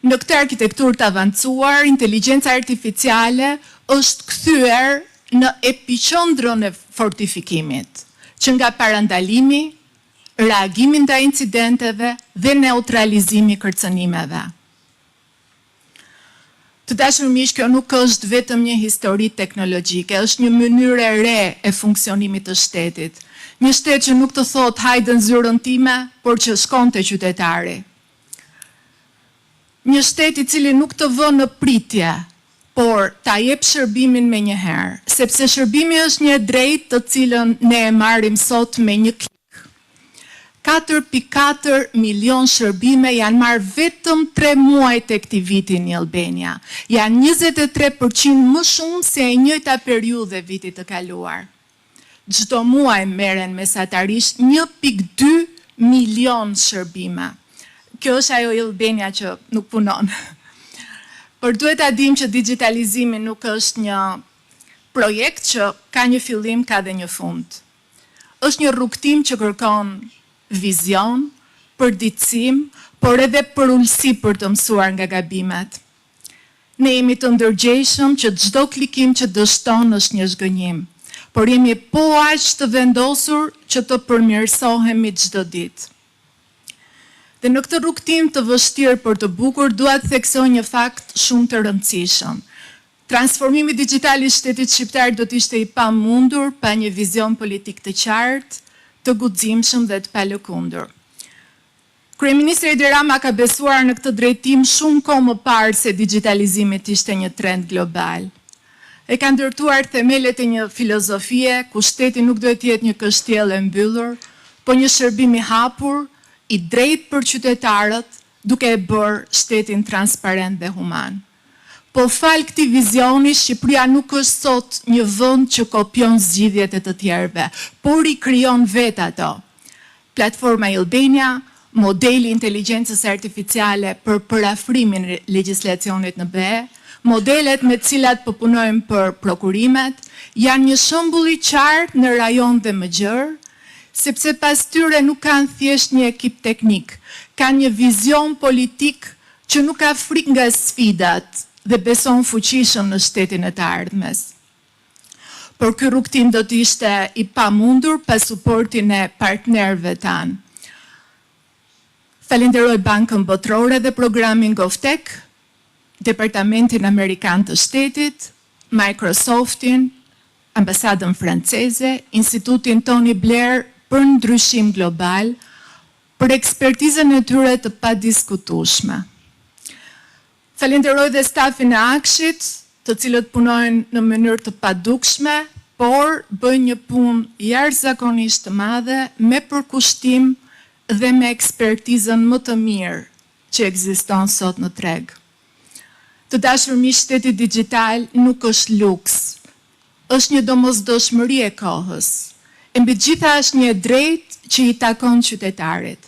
Në këtë arkitekturë të avancuar, inteligjenca artificiale është kthyer në epiqendrën e fortifikimit, që nga parandalimi, reagimi ndaj incidenteve dhe neutralizimi kërcënimeve. Të dashur miq, kjo nuk është vetëm një histori teknologjike, është një mënyrë e re e funksionimit të shtetit. Një shtet që nuk të thot hajde në zyrën time, por që shkon te qytetari. Një shtet i cili nuk të vë në pritje, por ta jep shërbimin me një herë, sepse shërbimi është një drejtë të cilën ne e marrim sot me një klik. 4.4 milion shërbime janë marrë vetëm 3 muaj të këtij viti në Albania. Janë 23% më shumë se e njëjta periudhë e vitit të kaluar. Çdo muaj merren mesatarisht 1.2 milion shërbime. Kjo është ajo Albania që nuk punon. Por duhet ta dim që digitalizimi nuk është një projekt që ka një fillim, ka dhe një fund. Është një rrugtim që kërkon vizion, përditësim, por edhe përullësi për të mësuar nga gabimet. Ne jemi të ndërgjegjshëm që çdo klikim që dështon është një zgënjim, por jemi po aq të vendosur që të përmirësohemi çdo ditë. Dhe në këtë rrugtim të vështirë por të bukur, dua të theksoj një fakt shumë të rëndësishëm. Transformimi digital i shtetit shqiptar do të ishte i pamundur pa një vizion politik të qartë, të guximshëm dhe të palëkundur. Kryeministri Edi Rama ka besuar në këtë drejtim shumë kohë më parë se digitalizimi ishte një trend global. E ka ndërtuar themelet e një filozofie ku shteti nuk duhet të jetë një kështjellë e mbyllur, po një shërbim i hapur, i drejtë për qytetarët, duke e bërë shtetin transparent dhe human. Po fal këtij vizioni, Shqipëria nuk është sot një vend që kopjon zgjidhjet e të tjerëve, por i krijon vetë ato. Platforma e-Albania, modeli inteligjencës artificiale për parafrimin e legjislacionit në BE, modelet me të cilat po punojmë për prokurimet, janë një shembull i qartë në rajon dhe më gjerë, sepse pas tyre nuk kanë thjesht një ekip teknik, kanë një vizion politik që nuk ka frikë nga sfidat dhe beson fuqishëm në shtetin e të ardhmes. Por ky rrugtim do të ishte i pamundur pa suportin e partnerëve tanë. Falenderoj Bankën Botërore dhe programin GovTech, Departamentin Amerikan të Shtetit, Microsoftin, Ambasadën Franceze, Institutin Tony Blair për ndryshim global, për ekspertizën e tyre të padiskutueshme. Falenderoj dhe stafin e Akshit, të cilët punojnë në mënyrë të padukshme, por bëjnë një punë jashtëzakonisht të madhe me përkushtim dhe me ekspertizën më të mirë që ekziston sot në treg. Të dashur miq, shteti digital nuk është luks, është një domosdoshmëri e kohës. E mbi gjitha është një drejtë që i takon qytetarit.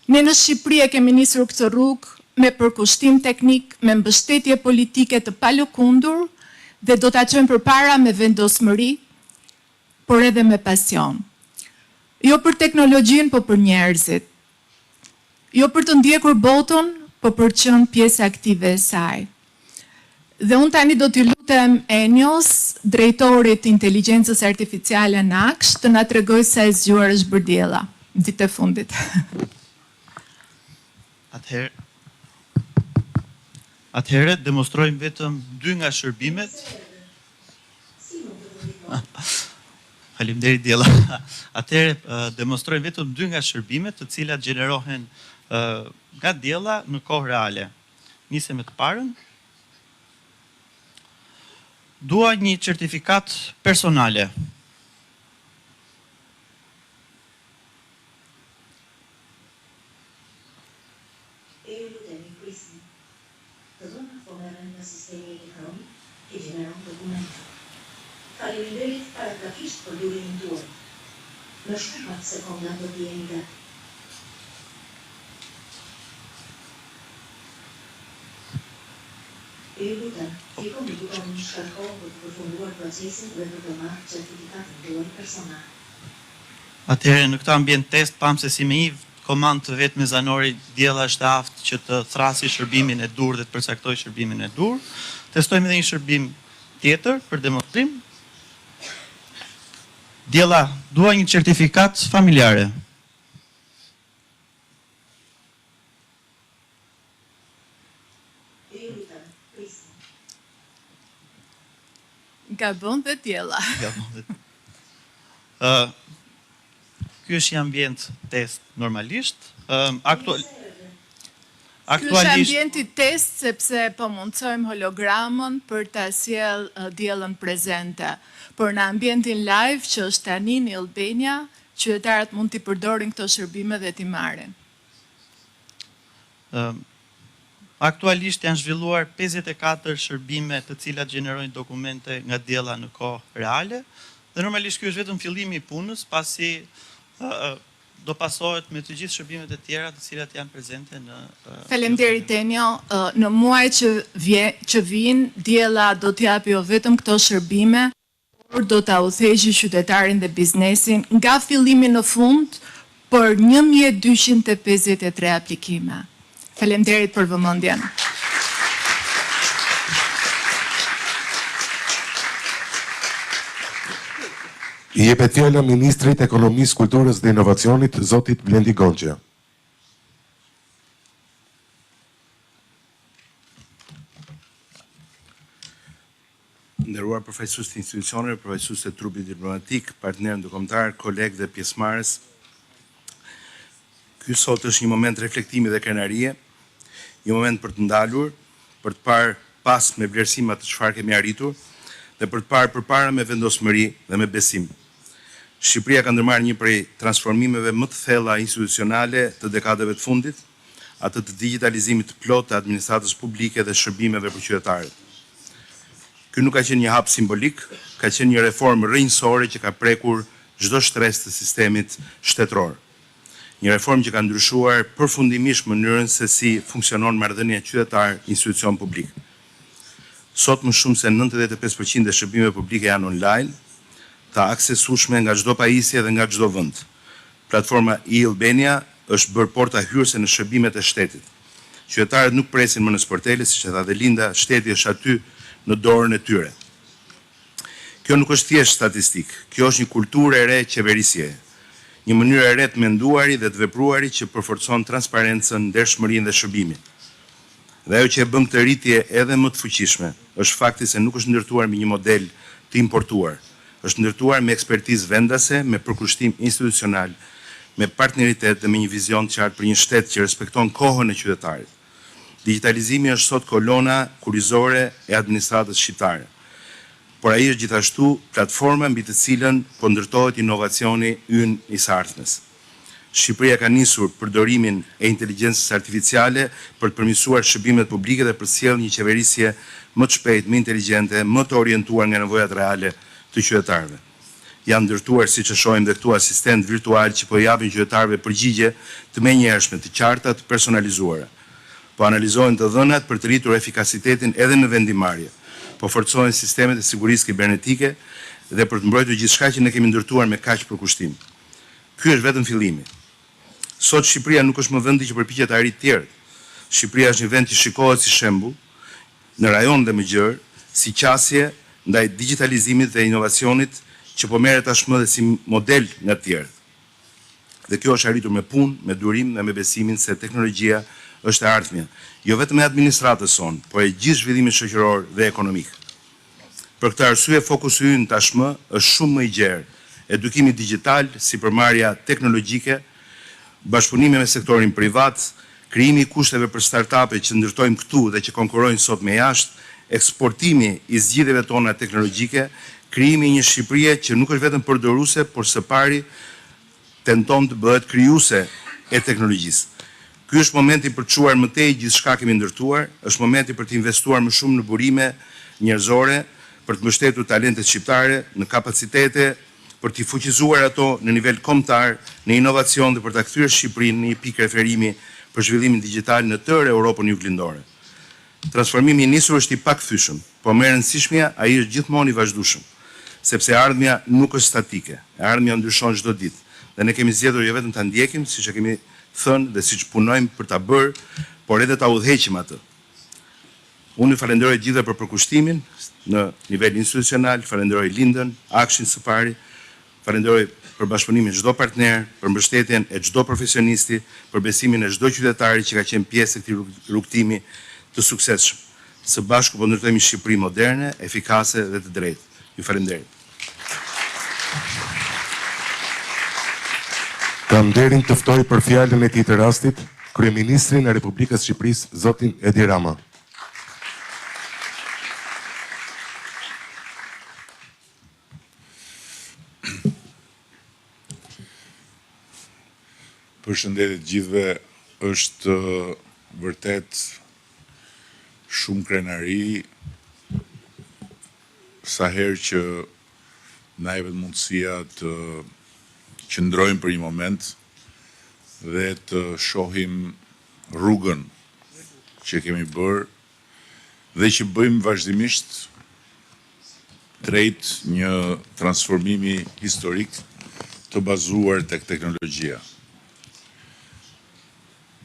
Ne në Shqipëri e kemi nisur këtë rrugë me përkushtim teknik, me mbështetje politike të palëkundur dhe do ta çojmë përpara me vendosmëri, por edhe me pasion. Jo për teknologjinë, po për njerëzit. Jo për të ndjekur botën, po për të qenë pjesë aktive e saj. Dhe unë tani do t'ju lutem Enios, drejtorit të inteligjencës artificiale në AKSH, të na tregoj sa e zgjuar është Bërdiella ditë e fundit. Atëherë demonstrojmë vetëm 2 nga shërbimet. Faleminderit Diella. Atëherë demonstrojmë vetëm 2 nga shërbimet, të cilat gjenerohen nga Diella në kohë reale. Nisem me të parën. Dua një certifikat personale. Faleminderit paraprakisht për durimin tuaj. Në shkurmat sekonda do të jeni gati. Ju lutem, fikoni butonin shkarko për të përfunduar procesin dhe për të marrë certifikatin tuaj personal. Atëherë në këtë ambient test pam se si me një komandë të vetë me zanori Diella është aftë që të thrasi shërbimin e dur dhe të përcaktoj shërbimin e dur. Testojmë edhe një shërbim tjetër për demonstrim. Diella, dua një certifikat familjare. Gabon dhe Diella. Ky është një ambient test normalisht. Ky është ambienti test sepse po mundsojmë hologramën për ta sjell Diellën prezente. Por në ambientin live që është tani në Albania, qytetarët mund t'i përdorin këto shërbime dhe t'i marrin. Aktualisht janë zhvilluar 54 shërbime të cilat gjenerojnë dokumente nga Diella në kohë reale, dhe normalisht ky është vetëm fillimi i punës, pasi do pasohet me të gjithë shërbimet e tjera të cilat janë prezente në... Faleminderit Enio, në muaj që vijnë, Diella do t'japi jo vetëm këto shërbime, por do ta udhëheqë qytetarin dhe biznesin nga fillimi në fund për 1253 aplikime. Faleminderit për vëmendjen. I jepet fjala Ministrit Ekonomisë, Kulturës dhe Inovacionit, zotit Blendi Gonxha. Nderuar përfaqësues të institucioneve, përfaqësues të trupit diplomatik, partnerë ndërkombëtar, kolegë dhe pjesëmarrës. Ky sot është një moment reflektimi dhe krenarie, një moment për të ndalur, për të parë pas me vlerësim atë çfarë kemi arritur dhe për të parë përpara me vendosmëri dhe me besim. Shqipëria ka ndërmarrë një prej transformimeve më të thella institucionale të dekadave të fundit, atë të digitalizimit të plotë të administratës publike dhe shërbimeve për qytetarët. Ky nuk ka qenë një hap simbolik, ka qenë një reformë rrënjësore që ka prekur çdo shtresë të sistemit shtetëror. Një reformë që ka ndryshuar përfundimisht mënyrën se si funksionon marrëdhënia qytetar-institucion publik. Sot më shumë se 95% e shërbimeve publike janë online, të aksesueshme nga çdo pajisje dhe nga çdo vend. Platforma e-Albania është bërë porta hyrëse në shërbimet e shtetit. Qytetarët nuk presin më në sportele, siç e tha dhe Linda, shteti është aty në dorën e tyre. Kjo nuk është thjesht statistik, kjo është një kulturë e re qeverisjeje, një mënyrë e re të menduari dhe të vepruari që përforcon transparencën, ndershmërinë dhe shërbimin. Dhe ajo që e bën këtë rritje edhe më të fuqishme, është fakti se nuk është ndërtuar me një model të importuar, është ndërtuar me ekspertizë vendase, me përkushtim institucional, me partneritet dhe me një vizion të qartë për një shtet që respekton kohën e qytetarit. Digitalizimi është sot kolona kurizore e administratës shqiptare, por ai është gjithashtu platforma mbi të cilën po ndërtohet inovacioni ynë i së ardhmes. Shqipëria ka nisur përdorimin e inteligjencës artificiale për të përmirësuar shërbimet publike dhe për sjellë një qeverisje më të shpejtë, më inteligjente, më të orientuar nga nevojat reale të qytetarëve. Janë ndërtuar, siç e shohim dhe këtu, asistent virtual që po japin qytetarëve përgjigje të menjëhershme, të qarta, të personalizuara. Po analizohen të dhënat për të rritur efikasitetin edhe në vendimmarrje. Po forcohen sistemet e sigurisë kibernetike dhe për të mbrojtur gjithçka që ne kemi ndërtuar me kaq përkushtim. Ky është vetëm fillimi. Sot Shqipëria nuk është më vendi që përpiqet të arrijë të tjerët. Shqipëria është një vend që shikohet si shembull në rajon dhe më gjerë, si qasje ndaj digitalizimit dhe inovacionit që po merret tashmë dhe si model nga të tjerët. Dhe kjo është arritur me punë, me durim dhe me besimin se teknologjia është e ardhmja, jo vetëm e administratës sonë, por e gjithë zhvillimit shoqëror dhe ekonomik. Për këtë arsye fokusi ynë tashmë është shumë më i gjerë: edukimi digjital, sipërmarrja teknologjike, bashkëpunimi me sektorin privat, krijimi i kushteve për startupe që ndërtojmë këtu dhe që konkurrojnë sot me jashtë, eksportimi i zgjidhjeve tona teknologjike, krijimi i një Shqipërie që nuk është vetëm përdoruese, por së pari tenton të bëhet krijuese e teknologjisë. Ky është momenti për të çuar më tej gjithçka kemi ndërtuar, është momenti për të investuar më shumë në burime njerëzore, për të mbështetur talentet shqiptare në kapacitete, për t'i fuqizuar ato në nivel kombëtar, në inovacion dhe për ta kthyer Shqipërinë në një pikë referimi për zhvillimin digjital në tërë Europën juglindore. Transformimi i nisur është i pakthyeshëm, por më e rëndësishmja, ai është gjithmonë i vazhdueshëm, sepse ardhmja nuk është statike, ardhmja ndryshon çdo ditë dhe ne kemi zgjedhur jo vetëm ta ndjekim, siç e kemi thënë dhe siç punojmë për ta bërë, por edhe ta udhëheqim atë. Unë ju falenderoj gjithë për përkushtimin në nivel institucional, falenderoj Lindën, Akshin së pari, falenderoj për bashkëpunimin e çdo partner, për mbështetjen e çdo profesionisti, për besimin e çdo qytetari që ka qenë pjesë e këtij rrugtimi të suksesshëm. Së bashku po ndërtojmë një Shqipëri moderne, efikase dhe të drejtë. Ju falenderoj. Kam nderin të ftoj për fjalën e tij të rastit Kryeministrin e Republikës së Shqipërisë, zotin Edi Rama. Përshëndetje të gjithëve, është vërtet shumë krenari sa herë që na jepet mundësia të qëndrojmë për një moment dhe të shohim rrugën që kemi bërë dhe që bëjmë vazhdimisht drejt një transformimi historik të bazuar tek teknologjia.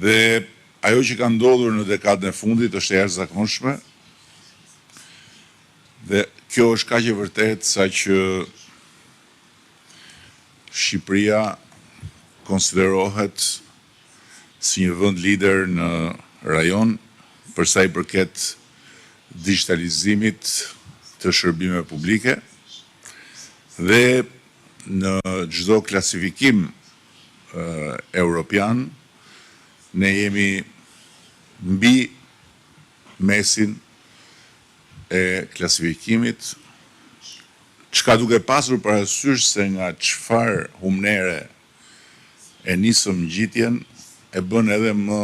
Dhe ajo që ka ndodhur në dekadën e fundit është e jashtëzakonshme dhe kjo është kaq e vërtetë sa që Shqipëria konsiderohet si një vend lider në rajon për sa i përket digitalizimit të shërbimeve publike dhe në çdo klasifikim europian ne jemi mbi mesin e klasifikimit, çka duke pasur parasysh se nga çfarë humnere e nisëm ngjitjen, e bën edhe më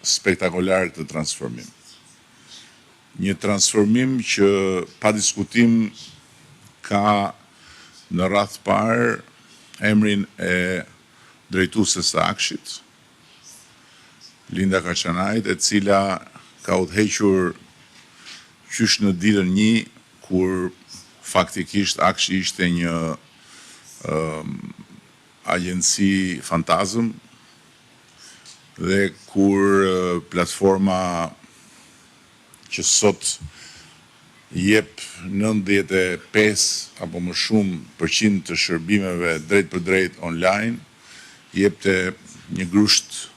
spektakolar këtë transformim. Një transformim që pa diskutim ka në radhë parë emrin e drejtueses së Akshit, Linda Kaçanajt, e cila ka udhëhequr qysh në ditën 1 kur faktikisht Akshi ishte një agjenci fantazm dhe kur platforma që sot jep 95 apo më shumë % të shërbimeve drejt për drejt online, jepte një grusht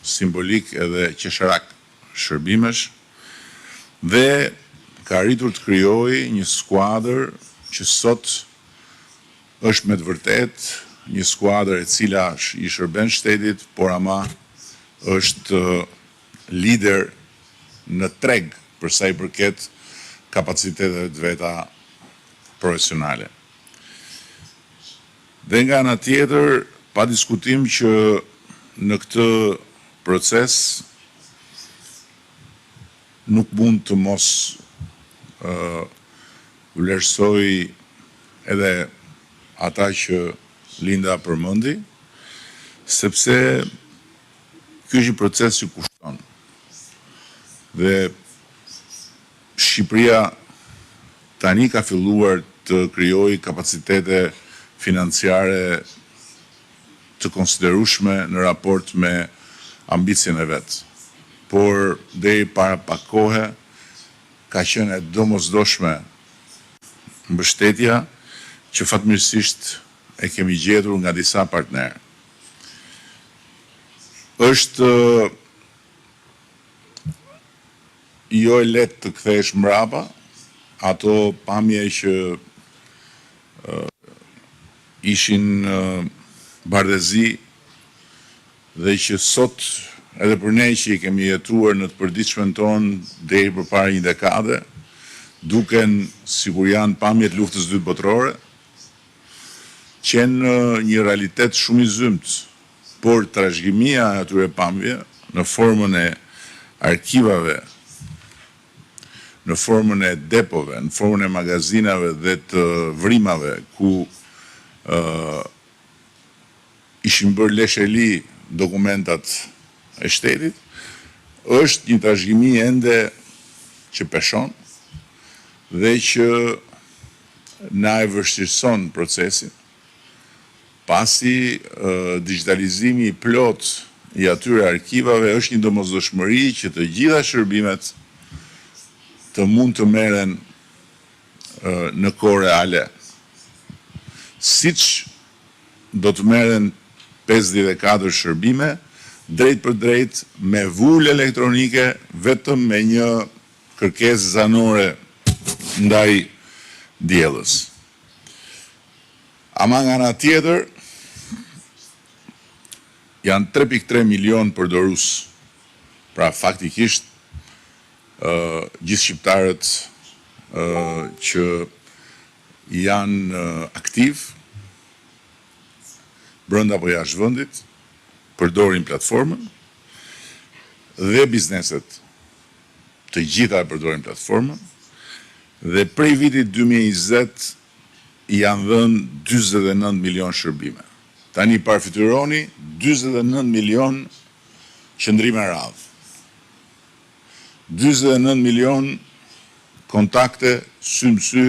simbolik edhe qesharak shërbimesh dhe ka arritur të krijojë një skuadër që sot është me të vërtet një skuadër e cila i shërben shtetit, por ama është lider në treg për sa i përket kapacitetet veta profesionale. Dhe nga ana tjetër, pa diskutim që në këtë proces nuk mund të mos vlerësoj edhe ata që Linda përmendi, sepse ky është një proces që kushton. Dhe Shqipëria tani ka filluar të krijojë kapacitete financiare të konsiderueshme në raport me ambicien e vet. Por deri para pak kohe ka qenë e domosdoshme mbështetja që fatmirësisht e kemi gjetur nga disa partnerë. Është jo e lehtë të kthesh mbrapa ato pamje që ishin bardhëzi dhe që sot edhe për ne që i kemi jetuar në të përditshmën tonë deri përpara një dekade, duken sikur janë pamjet luftës dytë botërore, qenë një realitet shumë i zymt, por trashëgimia e atyre pamjeve në formën e arkivave, në formën e depove, në formën e magazinave dhe të vrimave ku ishin bërë lesheli dokumentat e shtetit, është një trashëgimi ende që peshon dhe që na e vështirëson procesin, pasi digitalizimi i plot i atyre arkivave është një domosdoshmëri që të gjitha shërbimet të mund të merren në kohë reale. Siç do të merren 54 shërbime drejt për drejt me vulë elektronike, vetëm me një kërkesë zanore ndaj diellës. Ama nga ana tjetër, janë 3.3 milion përdorues. Pra faktikisht gjithë shqiptarët që janë aktiv brenda apo jashtë vendit përdorin platformën dhe bizneset të gjitha përdorin platformën dhe prej vitit 2020 janë dhënë 49 milion shërbime. Tani parafityroni 49 milion qëndrime radhë. 49 milion kontakte sy më sy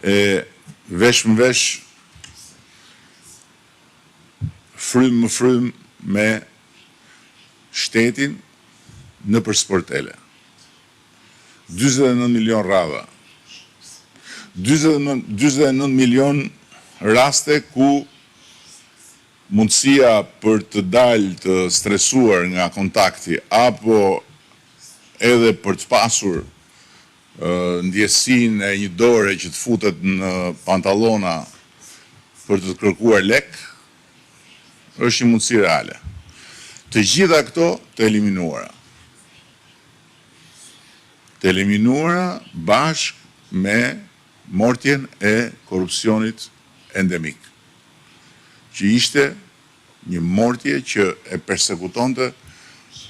e vesh më vesh, frym më frym me shtetin në për sportele. 49 milion radha. 49 milion raste ku mundësia për të dalë të stresuar nga kontakti apo edhe për të pasur ndjesinë e një dore që të futet në pantallona për të kërkuar lek, është një mundësi reale. Të gjitha këto të eliminuara. Të eliminuara bashkë me mortjen e korrupsionit endemik, që ishte një mortje që e persekutonte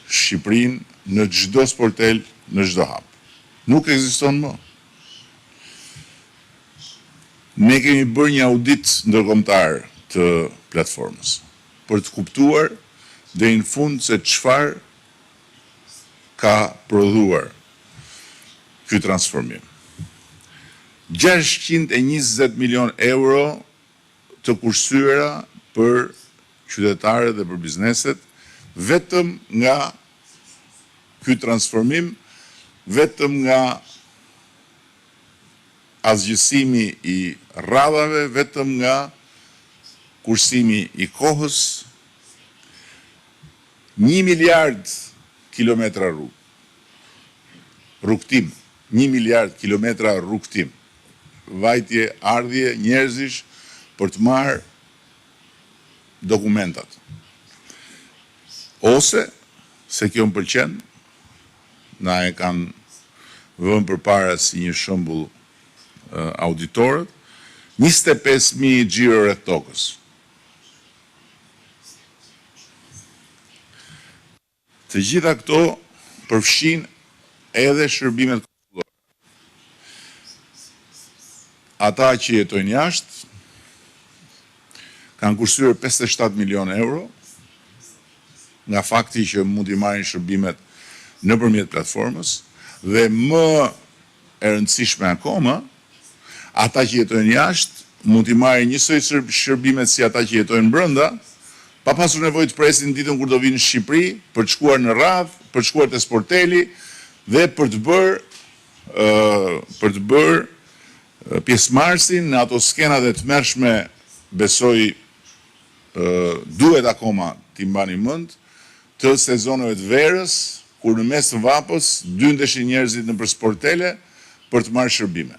Shqipërinë në çdo sportel, në çdo hap. Nuk ekziston më. Ne kemi bërë një audit ndërkombëtar të platformës për të kuptuar deri në fund se çfarë ka prodhuar ky transformim. 620 milion euro të kursyeera për qytetarët dhe për bizneset, vetëm nga ky transformim, vetëm nga asgjësimi i radhave, vetëm nga kursimi i kohës, 1 miliard kilometra rrugtim, 1 miliard kilometra rrugtim, vajtje, ardhje, njerëzish për të marrë dokumentat. Ose, se kjo më pëlqen, na e kanë vënë përpara si një shembull auditorët, 25.000 xhiro rreth tokës. Të gjitha këto përfshin edhe shërbimet konsullore. Ata që jetojnë jashtë kanë kursyer 57 milion euro nga fakti që mund t'i marrin shërbimet nëpërmjet platformës dhe më e rëndësishme akoma, ata që jetojnë jashtë mund t'i marrin njësoj shërbimet si ata që jetojnë brenda, pa pasur nevojë të presin ditën kur do vinë në Shqipëri për të shkuar në radhë, për të shkuar te sporteli dhe për të bërë pjesëmarrësin në ato skenat e tmerrshme, besoj duhet akoma t'i mbani mend, të sezoneve të verës, kur në mes të vapës dyndeshin njerëzit nëpër sportele për të marrë shërbime.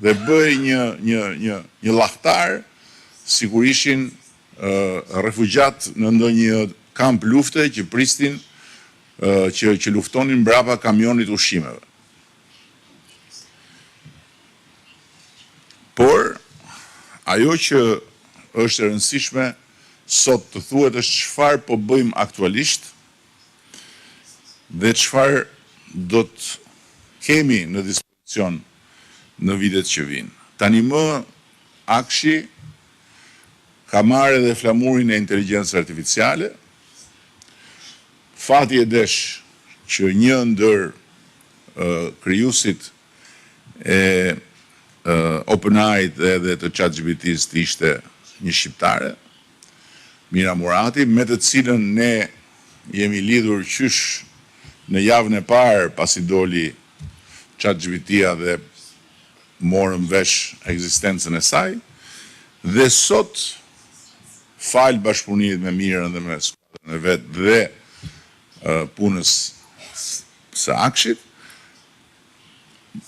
Dhe bëj një llahtar sikur ishin refugjat në ndonjë kamp lufte që pristin që luftonin mbrapa kamionit ushqimeve. Por ajo që është e rëndësishme sot të thuhet është çfarë po bëjmë aktualisht dhe çfarë do të kemi në dispozicion në vitet që vinë. Tani më Akshi ka marrë edhe flamurin e inteligjencës artificiale. Fati e desh që një ndër krijuesit e OpenAI dhe të ChatGPT-s ishte një shqiptare, Mira Murati, me të cilën ne jemi lidhur qysh në javën e parë pasi doli ChatGPT-a dhe morëm vesh ekzistencën e saj, dhe sot fal bashkëpunimit me Mirën dhe me skuadrën e vet dhe punës së Akshit,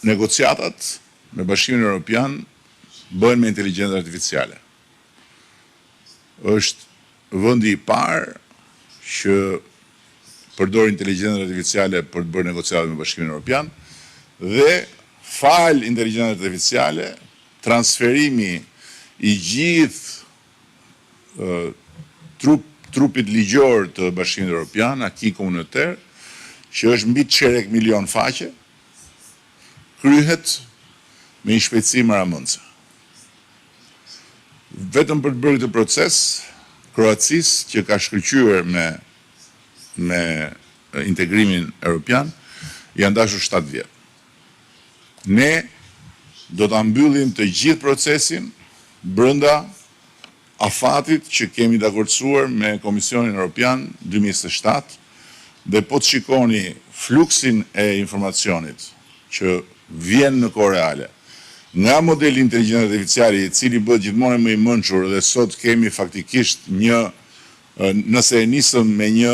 negociatat me Bashkimin Evropian bëhen me inteligjencë artificiale. Është vendi i parë që përdor inteligjencën artificiale për të bërë negociatat me Bashkimin Evropian dhe fal inteligjencës artificiale, transferimi i gjithë trupit ligjor të Bashkimit Evropian, aki komunitar, që është mbi çerek milion faqe, kryhet me një shpejtësi maramundse. Vetëm për të bërë këtë proces, Kroacisë, që ka shkëlqyer me integrimin evropian, janë dashur 7 vjet. Ne do ta mbyllim të gjithë procesin brenda afatit që kemi dakordsuar me Komisionin Evropian 2027, dhe po të shikoni fluksin e informacionit që vjen në kohë reale nga modeli inteligjencë artificiale, i cili bëhet gjithmonë më i mençur, dhe sot kemi faktikisht nëse e nisëm me një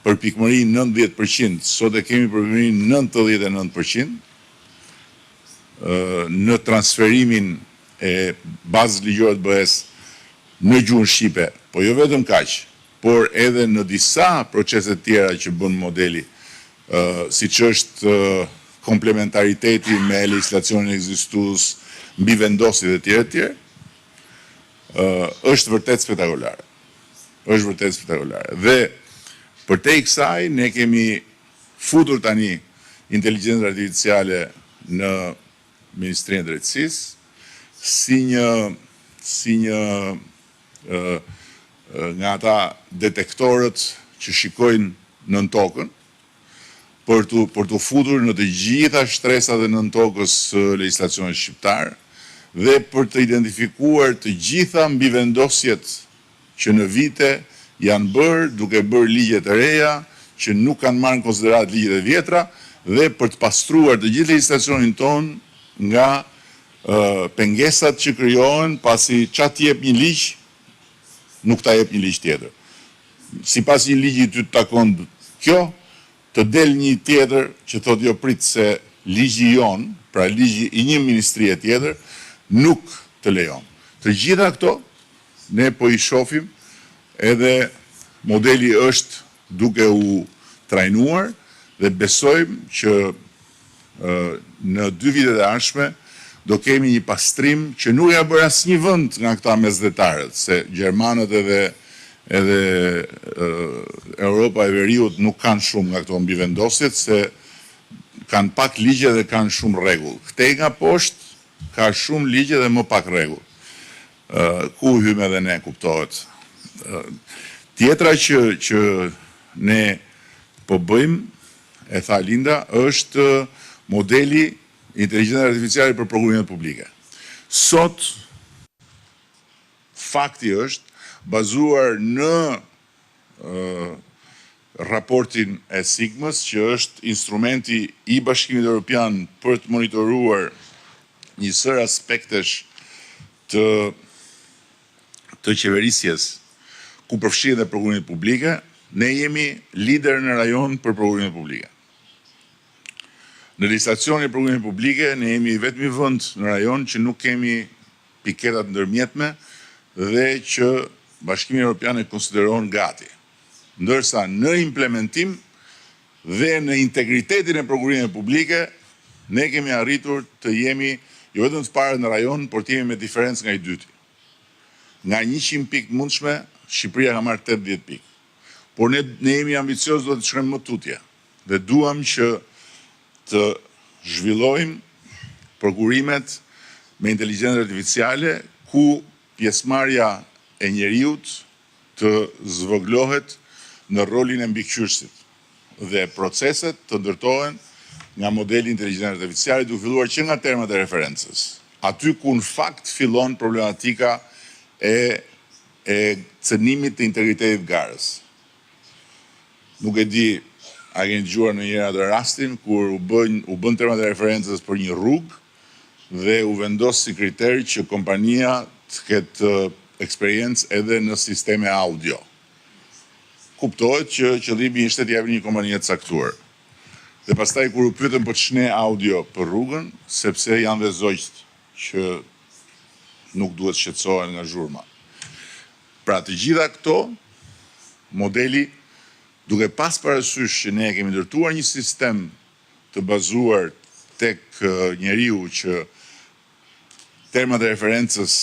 përpikmëri 90%, sot e kemi përpikmëri 99% në transferimin e bazës ligjore të BE-s në gjuhën shqipe, po jo vetëm kaq, por edhe në disa procese tjera që bën modeli, siç është komplementariteti me legjislacionin ekzistues, mbi vendosjet e tjera, është vërtet spektakolare. Është vërtet spektakolare. Dhe përtej kësaj ne kemi futur tani inteligjencën artificiale në Ministrinë e Drejtësisë si një nga ata detektorët që shikojnë nën tokën, për të futur në të gjitha shtresat e nën tokës së legjislacionit shqiptar dhe për të identifikuar të gjitha mbivendosjet që në vite janë bërë duke bërë ligje të reja që nuk kanë marrë në konsiderat ligjet e vjetra dhe për të pastruar të gjithë legjislacionin ton nga pengesat që krijohen pasi çat jep një ligj, nuk ta jep një ligj tjetër. Sipas një ligji ty të takon kjo, të del një tjetër që thot jo prit se ligji jon, pra ligji i një ministrie tjetër, nuk të lejon. Të gjitha këto, ne po i shohim, edhe modeli është duke u trajnuar dhe besojmë që në 2 vitet e ardhshme do kemi një pastrim që nuk ja bërë asnjë vend nga këta mesdhetarët, se gjermanët edhe Europa e Veriut nuk kanë shumë nga këto mbivendosjet, se kanë pak ligje dhe kanë shumë rregull. Këtej nga poshtë ka shumë ligje dhe më pak rregull. Ku hymë edhe ne, kuptohet. Tjetra që ne po bëjmë, e tha Linda, është modeli inteligjencë artificiale për programimet publike. Sot, fakti është bazuar në raportin e Sigmës, që është instrumenti i Bashkimit Evropian për të monitoruar një sër aspektesh të qeverisjes ku përfshihen dhe programimet publike, ne jemi lider në rajon për programimet publike. Në licitacionin e programeve publike, ne jemi vetmi vend në rajon që nuk kemi piketat ndërmjetme dhe që Bashkimi Evropian e konsideron gati. Ndërsa në implementim dhe në integritetin e programeve publike, ne kemi arritur të jemi jo vetëm të parë në rajon, por të jemi me diferencë nga i dyti. Nga 100 pikë mundshme, Shqipëria ka marrë 80 pikë. Por ne jemi ambiciozë, do të shkojmë më tutje. Dhe duam që të zhvillojmë prokurimet me inteligjencë artificiale, ku pjesëmarrja e njeriut të zvoglohet në rolin e mbikëqyrësit dhe proceset të ndërtohen nga modeli inteligjencë artificiale, duke filluar që nga termat e referencës. Aty ku në fakt fillon problematika e cënimit të integritetit garës. Nuk e di, a keni dëgjuar në njëra të rastin, kur u bën termat e referencës për një rrugë dhe u vendos si kriter që kompania të ketë eksperiencë edhe në sisteme audio. Kuptohet që qëllimi ishte të japë një kompani të caktuar. Dhe pastaj kur u pyetën për ç'ne audio për rrugën, sepse janë dhe zogjt që nuk duhet shqetësohen nga zhurma. Pra të gjitha këto, modeli, duke pas parasysh që ne kemi ndërtuar një sistem të bazuar tek njeriu që termat e referencës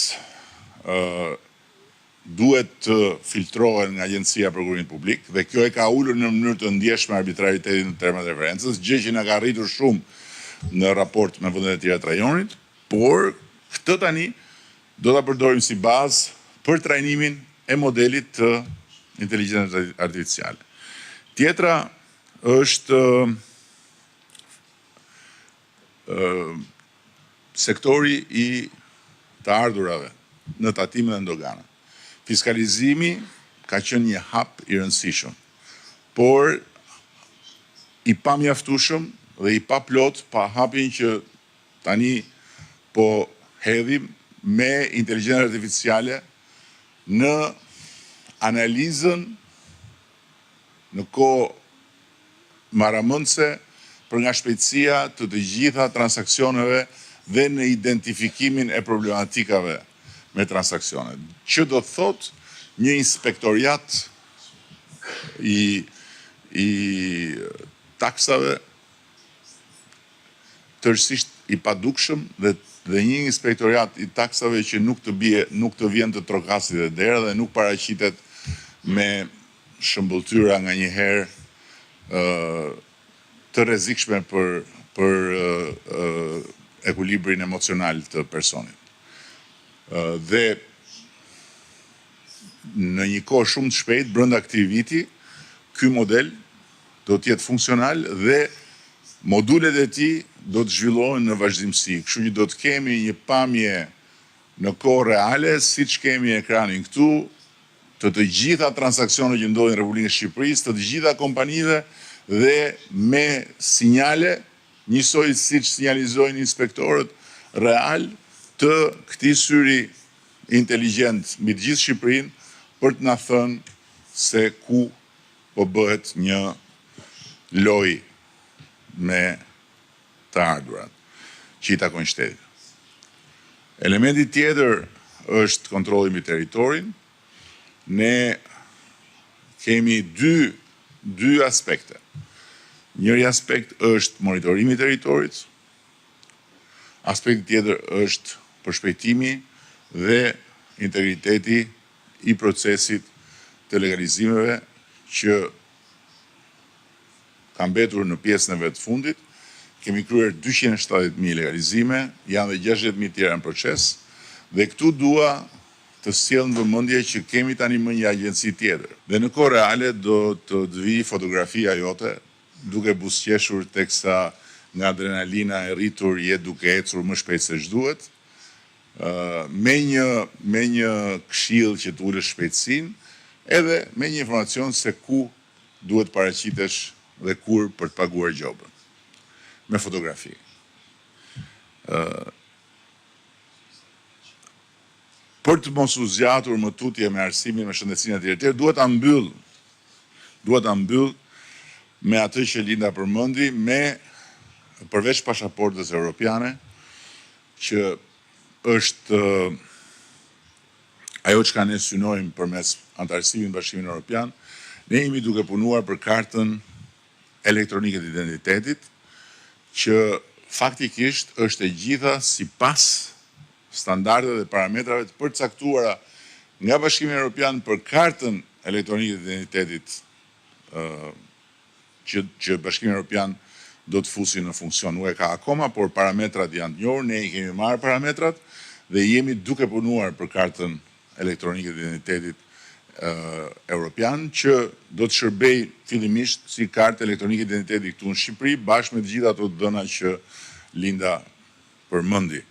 duhet të filtrohen nga Agjencia për Programimin Publik, dhe kjo e ka ulur në mënyrë të ndjeshme arbitraritetin në termat e referencës, gjë që na ka arritur shumë në raport me vendet e tjera të rajonit, por këtë tani do ta përdorim si bazë për trajnimin e modelit të inteligjencës artificiale. Tjetra është sektori i të ardhurave në tatimin dhe ndogana. Fiskalizimi ka qenë një hap i rëndësishëm, por i pamjaftueshëm dhe i paplot pa hapin që tani po hedhim me inteligjencën artificiale në analizën në kohë maramëndse për nga shpejtësia të gjitha transaksioneve dhe në identifikimin e problematikave me transaksionet. Që do thot një inspektoriat i taksave tërësisht i padukshëm dhe një inspektoriat i taksave që nuk të vjen të trokasit dhe derë dhe nuk paraqitet me shëmbulltyra nga një herë të rrezikshme për ekuilibrin emocional të personit. Dhe në një kohë shumë të shpejt, brenda këtij viti, ky model do të jetë funksional dhe modulet e tij do të zhvillohen në vazhdimsi. Kështu që do të kemi një pamje në kohë reale, siç kemi ekranin këtu, të gjitha transaksionet që ndodhin në Republikën e Shqipërisë, të gjitha kompanive dhe me sinjale, njësoj siç sinjalizojnë inspektorët real të këtij syri inteligjent mbi të gjithë Shqipërinë për të na thënë se ku po bëhet një lojë me të ardhurat që i takojnë shtetit. Elementi tjetër është kontrolli mbi territorin. Ne kemi dy aspekte. Njëri aspekt është monitorimi i territorit, aspekti tjetër është përshpejtimi dhe integriteti i procesit të legalizimeve që kam betur në pjesën e vetë fundit. Kemi kryer 270.000 legalizime, janë dhe 60.000 tjera në proces, dhe këtu dua të sjellë në vëmendje që kemi tani më një agjenci tjetër. Dhe në kohë reale do të vi fotografia jote duke buzëqeshur teksa nga adrenalina e rritur je duke ecur më shpejt se ç'duhet, me një këshill që të ulësh shpejtësinë, edhe me një informacion se ku duhet paraqitesh dhe kur për të paguar gjobën. Me fotografi. Për të mos u zgjatur më tutje me arsimin me shëndetësinë e tjerë, duhet ta mbyll me atë që Linda përmendi, përveç pasaportës europiane, që është ajo që ne synojmë përmes antarësimit në Bashkimin Evropian, ne jemi duke punuar për kartën elektronike të identitetit, që faktikisht është e gjitha sipas standardeve dhe parametrave të përcaktuara nga Bashkimi Evropian për kartën elektronike të identitetit që Bashkimi Evropian do të fusi në funksion. Nuk e ka akoma, por parametrat janë të njohur, ne i kemi marrë parametrat dhe jemi duke punuar për kartën elektronike të identitetit Evropian, që do të shërbej fillimisht si kartë elektronike të identitetit këtu në Shqipëri, bashkë me të gjitha ato dhëna që Linda përmendi.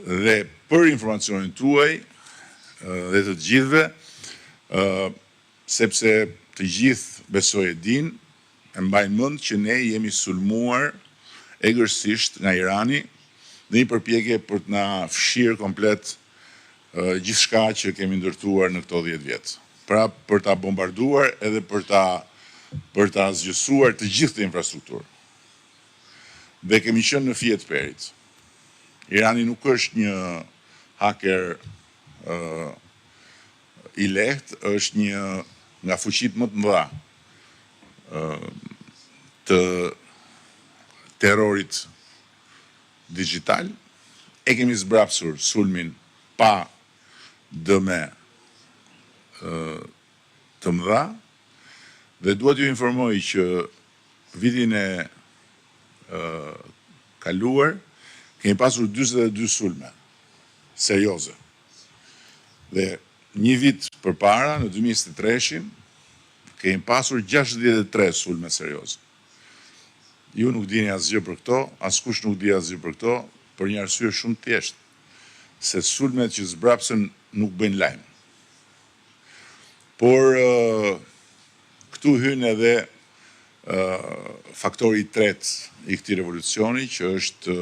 Dhe për informacionin tuaj dhe të gjithëve, sepse të gjithë besoj e din, e mbajnë mend që ne jemi sulmuar egërsisht nga Irani në një përpjekje për të na fshirë komplet gjithçka që kemi ndërtuar në këto 10 vjet. Pra për ta bombarduar edhe për ta zgjësuar të gjithë të infrastrukturë. Dhe kemi qenë në fije të perit. Irani nuk është një haker i lehtë, është një nga fuqitë më të mëdha të terrorit digital. E kemi zbrapsur sulmin pa dëme të mëdha dhe duhet ju informoj që vitin e kaluar kemi pasur 42 sulme serioze. Dhe një vit përpara, në 2023, kemi pasur 63 sulme serioze. Ju nuk dini asgjë për këto, askush nuk di asgjë për këto, për një arsye shumë thjeshtë, se sulmet që zbrapsen nuk bëjnë lajm. Por këtu hyn edhe faktori i tretë i këtij revolucioni, që është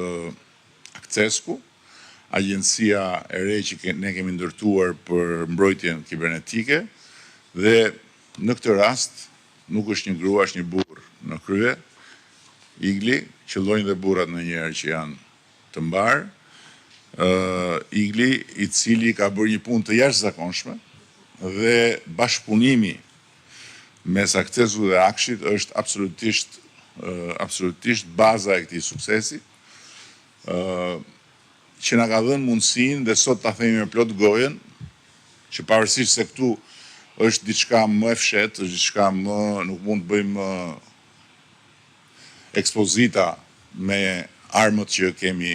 Accesku, agjencia e re që ne kemi ndërtuar për mbrojtjen kibernetike, dhe në këtë rast nuk është një grua, është një burr në krye, Igli, qëllojnë dhe burrat ndonjëherë që janë të mbar, Igli i cili ka bërë një punë të jashtëzakonshme dhe bashkëpunimi mes Accesut dhe Akshit është absolutisht baza e këtij suksesi, që na ka dhënë mundësinë dhe sot ta themi me plot gojen, që pavarësisht se këtu është diçka më e fshehtë, është diçka më, nuk mund të bëjmë ekspozita me armët që kemi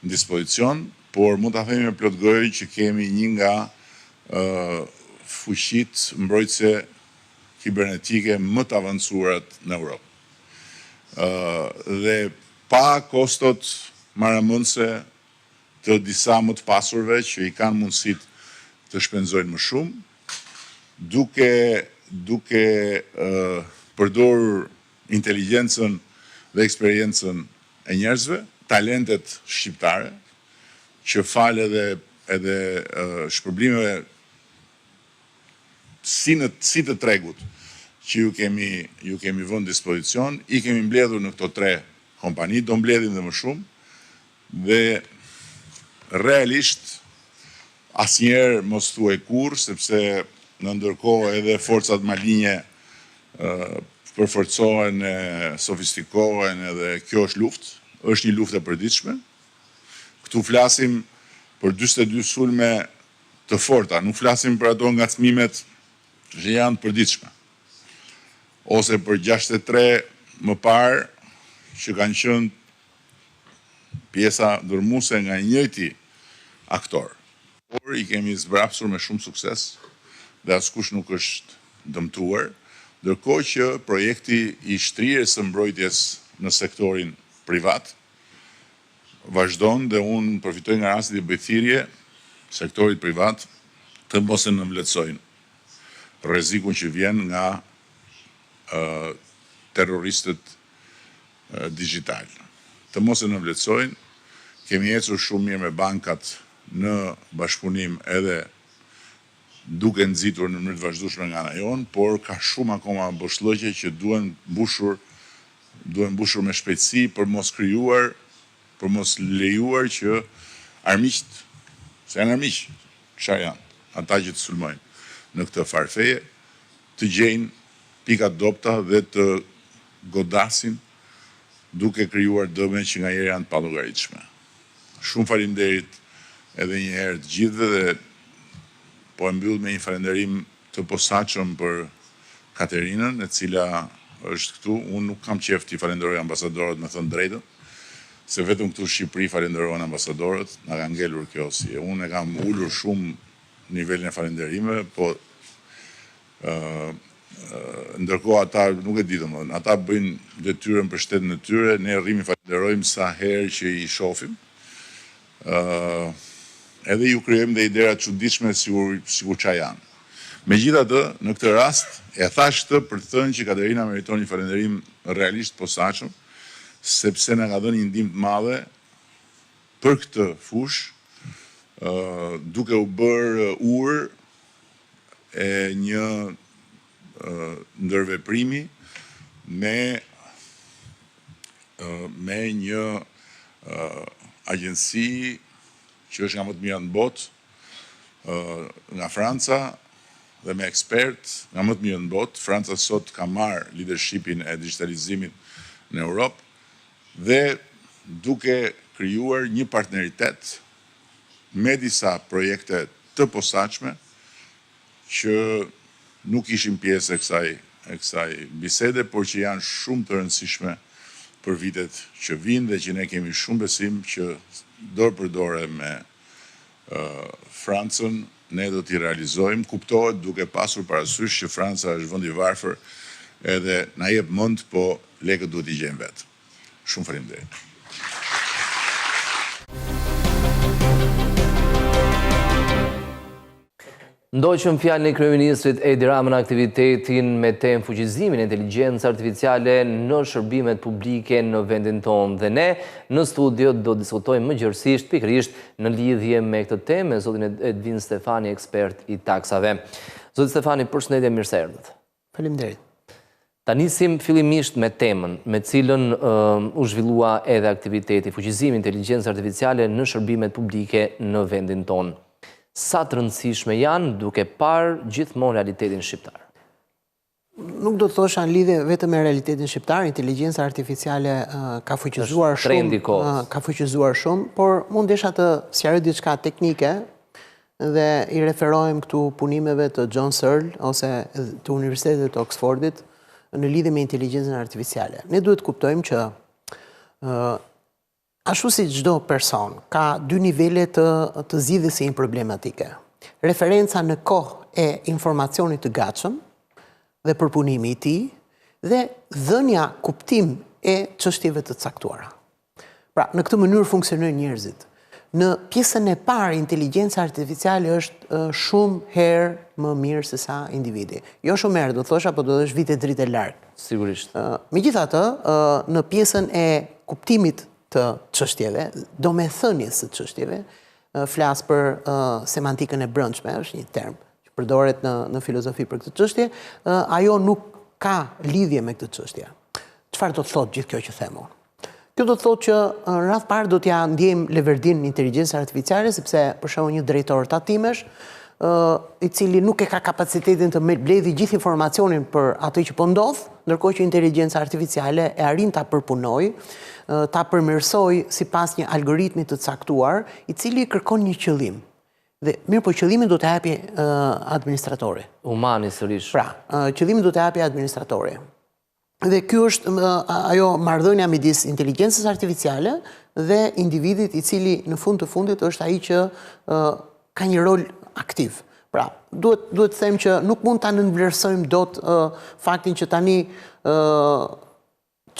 në dispozicion, por mund ta themi me plot gojë që kemi një nga fuqitë mbrojtëse kibernetike më të avancurat në Europë. Dhe pa kostot marrëmendse të disa më të pasurve që i kanë mundësitë të shpenzojnë më shumë, duke përdorur inteligjencën dhe eksperiencën e njerëzve, talentet shqiptare, që falë edhe shpërblimeve si të tregut që ju kemi vënë dispozicion, i kemi mbledhur në këto 3 kompani, do mbledhim dhe më shumë, dhe realisht asnjëherë mos thuaj kurrë, sepse në ndërkohë edhe forcat malinje përforcohen, sofistikohen, edhe kjo është luftë, është një luftë e përditshme. Këtu flasim për 42 sulme të forta, nuk flasim për ato ngacmimet që janë të përditshme, ose për 63 më parë që kanë qenë pjesa ndërmuese nga njëjti aktor. Por i kemi zbrapsur me shumë sukses dhe askush nuk është dëmtuar, ndërkohë që projekti i shtrirjes së mbrojtjes në sektorin privat vazhdon dhe unë përfitoj nga rastit i bëj thirrje sektorit privat të mos e nënvlerësojnë rrezikun që vjen nga terroristët digital. Të mos e nënvlerësojnë, kemi ecur shumë mirë me bankat në bashkëpunim edhe duke nxitur në mënyrë të vazhdueshme nga ana jonë, por ka shumë akoma boshllëqe që duhen mbushur me shpejtësi për mos krijuar, për mos lejuar që armiqt, se janë armiq, çfarë janë? Ata që të sulmojnë në këtë farfeje, të gjejnë pikat dopta dhe të godasin duke krijuar dëme që nga janë të pallogaritshme. Shumë faleminderit edhe një herë të gjithëve dhe po e mbyll me një falënderim të posaçëm për Katerinën, e cila është këtu. Unë nuk kam qejf të falenderoj ambasadorët, me thënë drejtën, se vetëm këtu në Shqipëri falenderojnë ambasadorët, na ka ngelur kjo si. Unë e kam ulur shumë nivelin e falenderimeve, po ndërkohë ata nuk e di domethënë, ata bëjnë detyrën për shtetin e tyre, ne rrimi falenderojmë sa herë që i shohim. Edhe ju krijojmë dhe idera të çuditshme sikur ç'a janë. Megjithatë, në këtë rast e thash këtë për të thënë që Katerina meriton një falënderim realisht posaçëm, sepse na ka dhënë një ndihmë të madhe për këtë fushë, duke u bërë urë e një ndërveprimi me një agjenci që është nga më të mira në botë, nga Franca, dhe me ekspert nga më të mirë në botë. Franca sot ka marrë leadershipin e digitalizimit në Europë dhe duke krijuar një partneritet me disa projekte të posaçme që nuk ishin pjesë e kësaj bisede, por që janë shumë të rëndësishme për vitet që vinë dhe që ne kemi shumë besim që dorë për dore me Francën ne do t'i realizojmë. Kuptohet duke pasur parasysh që Franca është vend i varfër edhe na jep mend, po lekët duhet i gjejmë vetë. Shumë faleminderit. Ndoqëm fjalën e kryeministrit Edi Rama në aktivitetin me temë fuqizimin e inteligjencës artificiale në shërbimet publike në vendin tonë. Dhe ne në studio do diskutojmë më gjërësisht pikërisht në lidhje me këtë temë me zotin Edvin Stefani, ekspert i taksave. Zoti Stefani, përshëndetje, mirë se erdhët. Faleminderit. Ta nisim fillimisht me temën me cilën u zhvillua edhe aktiviteti fuqizimi i inteligjencës artificiale në shërbimet publike në vendin tonë. Sa të rëndësishme janë duke parë gjithmonë realitetin shqiptar? Nuk do të thosha në lidhje vetëm me realitetin shqiptar, inteligjenca artificiale ka fuqizuar shumë, por mund desha të sqaroj diçka teknike dhe i referohem këtu punimeve të John Searle ose të Universitetit të Oxfordit në lidhje me inteligjencën artificiale. Ne duhet kuptojmë që ashtu si çdo person ka dy nivele të zgjidhjes së një problematike. Referenca në kohë e informacionit të gatshëm dhe përpunimi i tij dhe dhënia kuptim e çështjeve të caktuara. Pra, në këtë mënyrë funksionojnë njerëzit. Në pjesën e parë, inteligjenca artificiale është shumë herë më mirë se sa individi. Jo shumë herë, do thosha, por do të është vite drite larg. Sigurisht. Megjithatë, në pjesën e kuptimit të çështjeve, domethënies së çështjeve, flas për semantikën e brendshme, është një term që përdoret në filozofi për këtë çështje, ajo nuk ka lidhje me këtë çështje. Çfarë do të thotë gjithë kjo që them unë? Kjo do të thotë që në radh parë do t'ja ndjejmë leverdin inteligjencës artificiale, sepse për shembull një drejtor tatimesh i cili nuk e ka kapacitetin të mbledhë gjithë informacionin për atë që po ndodh, ndërkohë që inteligjenca artificiale e arrin ta përpunojë, ta përmirësoj sipas një algoritmi të caktuar, i cili kërkon një qëllim. Dhe mirë, po qëllimin do të hapi administratori. Humani sërish. Pra, qëllimin do të hapi administratori. Dhe kjo është ajo marrëdhënia midis inteligjencës artificiale dhe individit i cili në fund të fundit është ai që ka një rol aktiv. Pra, duhet të them që nuk mund ta nënvlerësojmë dot faktin që tani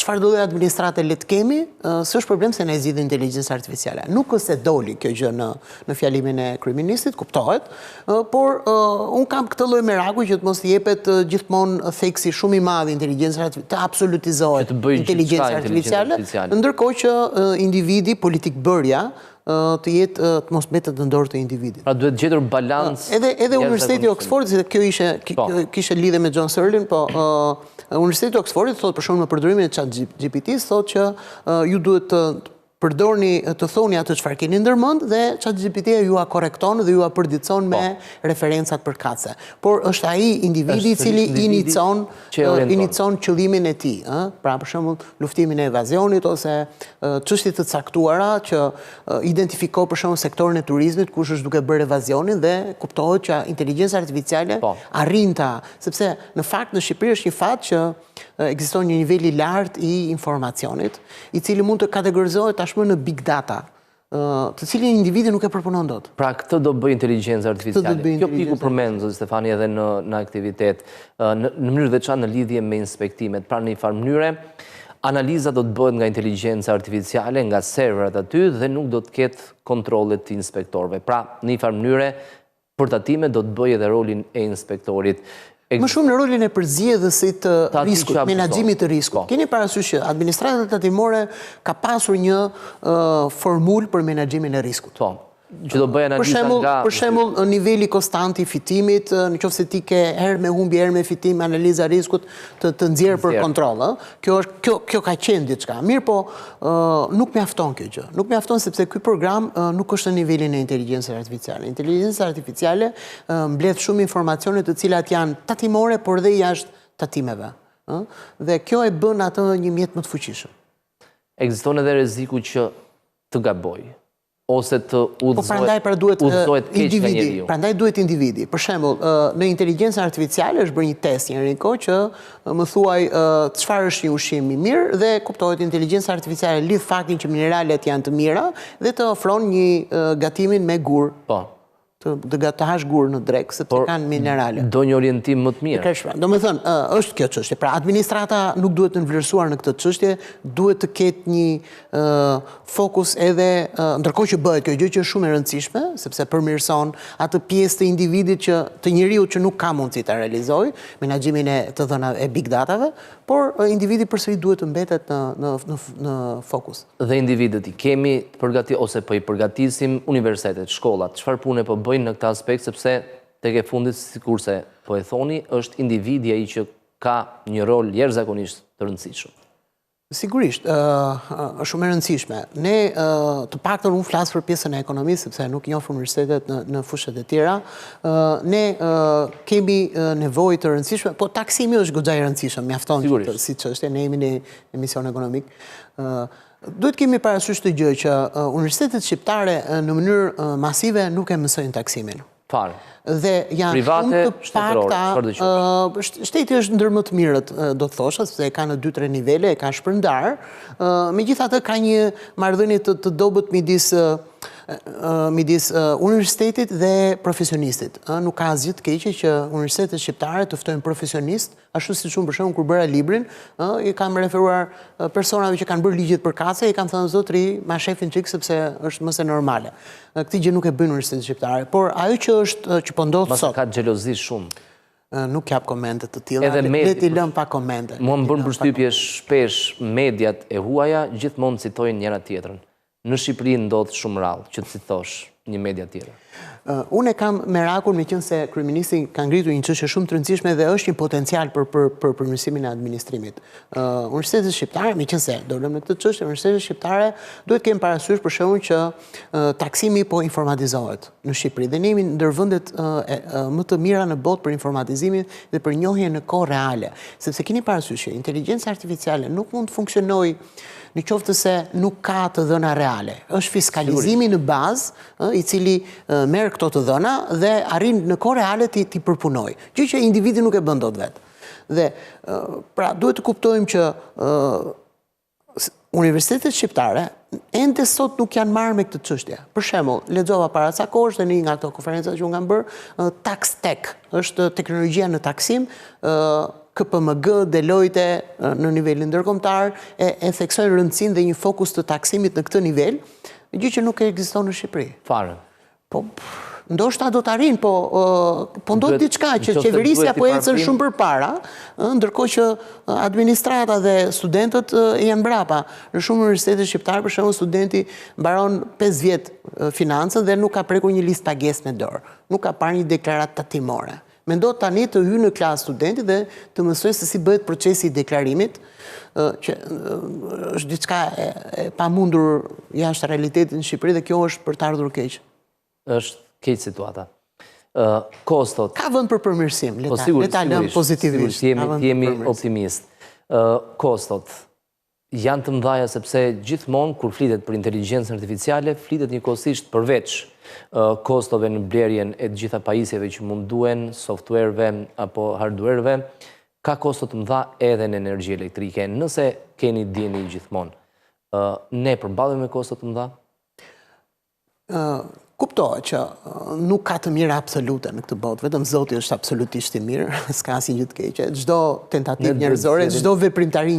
çfarë do lloj administrate le të kemi, s'është problem se ne zgjidhim inteligjencë artificiale. Nuk është se doli kjo gjë në fjalimin e kryeministit, kuptohet, por un kam këtë lloj meraku që të mos jepet gjithmonë theksi shumë i madh inteligjencës artificiale, të absolutizohet inteligjenca artificiale, ndërkohë që individi, politikbërja të jetë të mos mbetet në dorë të individit. Pra duhet gjetur balans. Edhe Universiteti i Oxfordit, se kjo kishte lidhje me John Searle, po Universiteti i Oxfordit thotë për shembull në përdorimin e ChatGPT-s thotë që ju duhet të përdorni të thoni atë çfarë keni ndërmend dhe ChatGPT ju a korrekton dhe ju a përditson me referencat përkatëse. Por është ai individi i cili inicion qëllimin e tij, pra për shembull luftimin e evazionit ose çështje të caktuara që identifiko për shembull sektorin e turizmit kush është duke bërë evazionin dhe kuptohet që inteligjenca artificiale arrin ta, sepse në fakt në Shqipëri është një fat që ekziston një nivel i lartë i informacionit, i cili mund të kategorizohet tashmë në big data, të cilin individi nuk e përpunon dot. Pra këtë do bëj inteligjenca artificiale. Kjo piku përmend zoti Stefani edhe në aktivitet, në mënyrë veçantë në lidhje me inspektimet. Pra në një farë mënyre, analiza do të bëhet nga inteligjenca artificiale, nga serverat aty dhe nuk do të ketë kontrollet të inspektorëve. Pra në një farë mënyre, përtatimet do të bëjë edhe rolin e inspektorit. Më shumë në rolin e përzgjedhësit të riskut, menaxhimit të riskut. Keni parasysh që administrata tatimore ka pasur një formulë për menaxhimin e riskut. Që do bëj analiza nga... Për shembull, niveli konstant i fitimit, nëse ti ke herë me humbje, herë me fitim, analiza riskut të nxjerrë për kontroll, kjo ka qenë diçka. Mirë, po nuk mjafton kjo gjë. Nuk mjafton sepse ky program nuk është në nivelin e inteligjencës artificiale. Inteligjenca artificiale mbledh shumë informacione të cilat janë tatimore, por dhe jashtë tatimeve. Dhe kjo e bën atë një mjet më të fuqishëm. Ekziston edhe rreziku që të gaboj, ose të udhëzohet keq nga njeriu. Prandaj duhet individi. Për shembull, në inteligjencën artificiale është bërë një test një kohë që më thuaj çfarë është një ushqim i mirë dhe kuptohet inteligjenca artificiale lidh faktin që mineralet janë të mira dhe të ofron një gatimin me gur. Po. Të hash gur në drek, sepse kanë minerale. Do një orientim më të mirë. Do me thënë, është kjo çështje. Pra, administrata nuk duhet të nënvlerësuar në këtë çështje, duhet të ketë një fokus edhe, ndërkohë që bëhet kjo gjë që është shumë e rëndësishme, sepse përmirëson atë pjesë të individit të njeriu që nuk ka mundësi ta realizojë, menaxhimin e të dhënave e big datave, por individi përsëri duhet të mbetet në fokus. Dhe individët i kemi ose po i përgatisim universitetet, shkollat, çfarë pune po bëjnë në këtë aspekt, sepse tek e fundit, sikurse po e thoni, është individi ai që ka një rol jashtëzakonisht të rëndësishëm. Sigurisht, është shumë e rëndësishme. Ne të paktën unë flas për pjesën e ekonomisë, sepse nuk njoh universitetet në fushat e tjera. Ne kemi nevojë të rëndësishme, po taksimi është goxha i rëndësishëm, mjafton si çështje, ne jemi në emision ekonomik. Duhet kemi parasysh të gjë që universitetet shqiptare në mënyrë masive nuk e mësojnë taksimin. Fare. Dhe janë shumë të pakta, shteti është ndër më të mirët, do të thosha, sepse ka në 2-3 nivele, ka shpërndar, megjithatë ka një marrëdhënie të dobët midis universitetit dhe profesionistit. Nuk ka asgjë të keqe që universitetet shqiptare të ftojnë profesionist, ashtu siç unë për shembull kur bëra librin, i kam referuar personave që kanë bërë ligjet përkatëse, i kam thënë zotri, ma shefin çik sepse është më se normale. Këtë gjë nuk e bëjnë universitetet shqiptare, por ajo që po ndodh sot. Ka xhelozi shumë. Nuk jap komente të tilla, le t'i lëm pa komente. Mua më bën përshtypje shpesh mediat e huaja gjithmonë citojnë njëra tjetrën. Në Shqipëri ndodh shumë rrallë që të citosh një media tjetër. Unë e kam merakun me qenë se kryeministri ka ngritur një çështje shumë të rëndësishme dhe është një potencial për përmirësimin e administrimit. Universitetet shqiptare, me qenë se do lëmë në këtë çështje, universitetet shqiptare duhet kemë parasysh për shembull që taksimi po informatizohet në Shqipëri dhe ne jemi ndër vendet më të mira në botë për informatizimin dhe për njohjen në kohë reale, sepse keni parasysh që inteligjenca artificiale nuk mund të funksionojë në qoftë se nuk ka të dhëna reale. Është fiskalizimi në bazë i cili merr këto të dhëna dhe arrin në kohë reale ti përpunoj. Gjë që individi nuk e bën dot vetë. Dhe pra duhet të kuptojmë që universitetet shqiptare ende sot nuk janë marrë me këtë çështje. Për shembull, lexova para ca kohësh në një nga ato konferenca që u kanë bërë, Tax Tech, është teknologjia në taksim, KPMG, Deloitte në nivelin ndërkombëtar e theksojnë rëndësinë dhe një fokus të taksimit në këtë nivel, gjë që nuk ekziston në Shqipëri. Fare. Po ndoshta do të arrin, po ndodh diçka që qeverisja po ecën shumë përpara, ndërkohë që administrata dhe studentët janë mbrapa. Në shumë universitete shqiptare, për shembull, studenti mbaron 5 vjet financën dhe nuk ka prekur një listë pagesë me dorë, nuk ka parë një deklaratë tatimore. Mendo tani të hyjë në klasë studenti dhe të mësoj se si bëhet procesi i deklarimit, që është diçka e pamundur jashtë realitetit në Shqipëri dhe kjo është për të ardhur keq. Është keq situata. Kostot. Ka vend për përmirësim, le ta lëm pozitivisht. Jemi optimist. Kostot janë të mëdha sepse gjithmonë kur flitet për inteligjencën artificiale, flitet njëkohësisht përveç kostove në blerjen e të gjitha pajisjeve që mund duhen, softwareve apo hardwareve, ka kosto të mëdha edhe në energji elektrike. Nëse keni dieni gjithmonë, ne përballemi me kosto të mëdha? Kuptohet që nuk ka të mirë absolute në këtë botë, vetëm Zoti është absolutisht i mirë, s'ka asnjë gjë të keqe. Çdo tentativë njerëzore, çdo veprimtari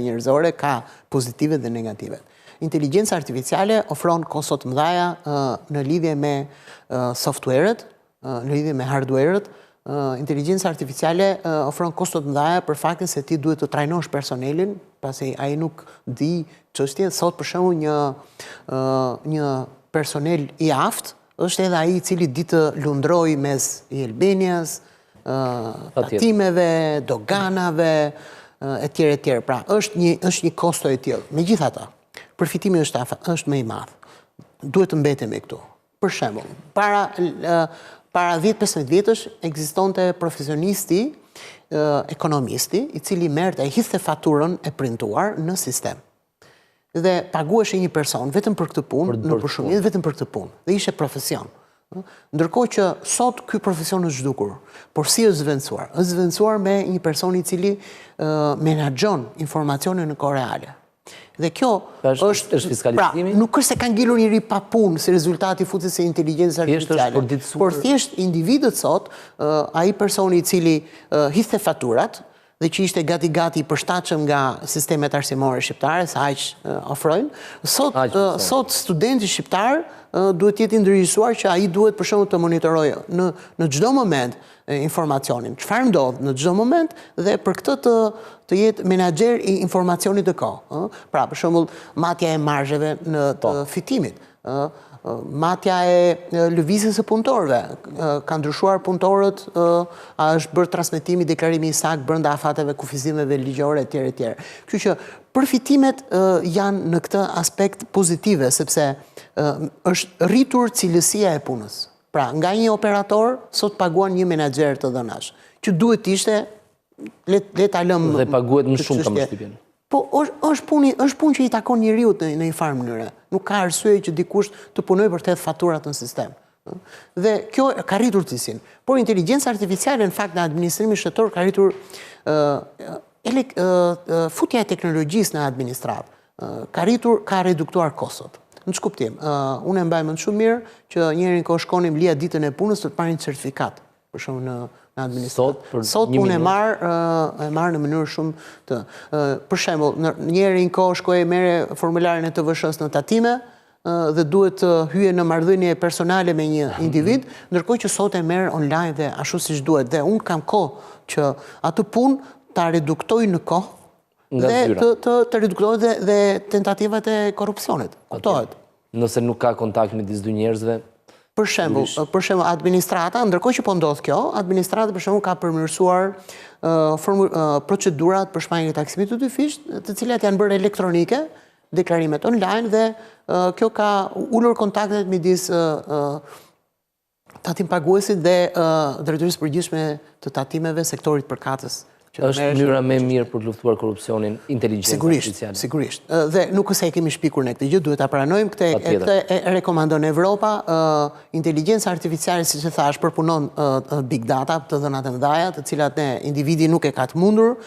njerëzore ka pozitive dhe negative. Inteligjenca artificiale ofron kosto të mëdha në lidhje me softwarët, në lidhje me hardwarët. Inteligjenca artificiale ofron kosto të mëdha për faktin se ti duhet të trajnosh personelin, pasi ai nuk di çështje. Sot për shembull një personel i aftë është edhe ai i cili di të lundrojë mes i Albanias, tatimeve, doganave, etj. Pra, është një kosto e tillë. Megjithatë, përfitimi është më i madh. Duhet të mbetemi këtu. Për shembull, para 10-15 vjetësh ekzistonte profesionisti, ekonomisti, i cili merrte e hidhte faturën e printuar në sistem. Dhe paguheshe një person vetëm për këtë punë, në përshëndetje vetëm për këtë punë, dhe ishte profesion. Ndërkohë që sot ky profesion është zhdukur, por si është zëvendësuar? Është zëvendësuar me një person i cili menaxhon informacionin në kohë reale. Dhe kjo është fiskalizimi. Pra, nuk është se ka ngelur njëri pa punë si rezultati futjes së inteligjencës artificiale, por thjesht individët sot, ai personi i cili hidhte faturat, dhe që ishte gati-gati i përshtatshëm nga sistemet arsimore shqiptare, sa aq ofrojnë. Sot studenti shqiptar duhet jetë i ndërgjegjësuar që ai duhet për shembull të monitorojë në çdo moment informacionin. Çfarë ndodh në çdo moment dhe për këtë të jetë menaxher i informacionit të kohë. Pra, për shembull, matja e marzheve në të fitimit. Matja e lëvizjes së punëtorëve, kanë ndryshuar punëtorët, a është bërë transmetimi, deklarimi i saktë brenda afateve, kufizimeve ligjore etj. Kështu që përfitimet janë në këtë aspekt pozitive, sepse është rritur cilësia e punës. Pra, nga një operator sot paguan një menaxher të dhënash, që duhet ishte le ta lëm dhe paguhet më shumë ka përshtypjen. Po është punë që i takon njeriut në një farë mënyre. Nuk ka arsye që dikush të punojë për të hedhur faturat në sistem. Dhe kjo ka rritur cilësinë. Por inteligjenca artificiale në fakt në administrimin shtetëror ka rritur futja e teknologjisë në administratë. Ka reduktuar kostot. Në ç'kuptim? Unë e mbaj mend shumë mirë që njërin kohë shkonim lija ditën e punës të marrin certifikat. Për shembull në administratë. Sot unë e marr në mënyrë shumë të. Për shembull, njëri në kohë shkoi merre formularin e TVSH-s në tatime dhe duhet të hyje në marrëdhënie personale me një individ, ndërkohë që sot e merr online dhe ashtu siç duhet. Dhe unë kam kohë që atë punë ta reduktoj në kohë dhe të reduktohet dhe tentativat e korrupsionit. Kuptohet? Nëse nuk ka kontakt midis dy njerëzve. Për shembull, administrata, ndërkohë që po ndodh kjo, administrata për shembull ka përmirësuar procedurat për shpalljen e taksimit të dyfisht, të cilat janë bërë elektronike, deklarimet online dhe kjo ka ulur kontaktet midis tatim paguesit dhe drejtorisë përgjithshme të tatimeve sektorit përkatës Është mënyra më e mirë për të luftuar korrupsionin, inteligjenca artificiale. Sigurisht. Dhe nuk është se e kemi shpikur në këtë gjë, duhet ta pranojmë këtë e rekomandon Evropa, inteligjenca artificiale, siç e thash, përpunon big data, të dhënat e mëdha, të cilat individi nuk e ka të mundur,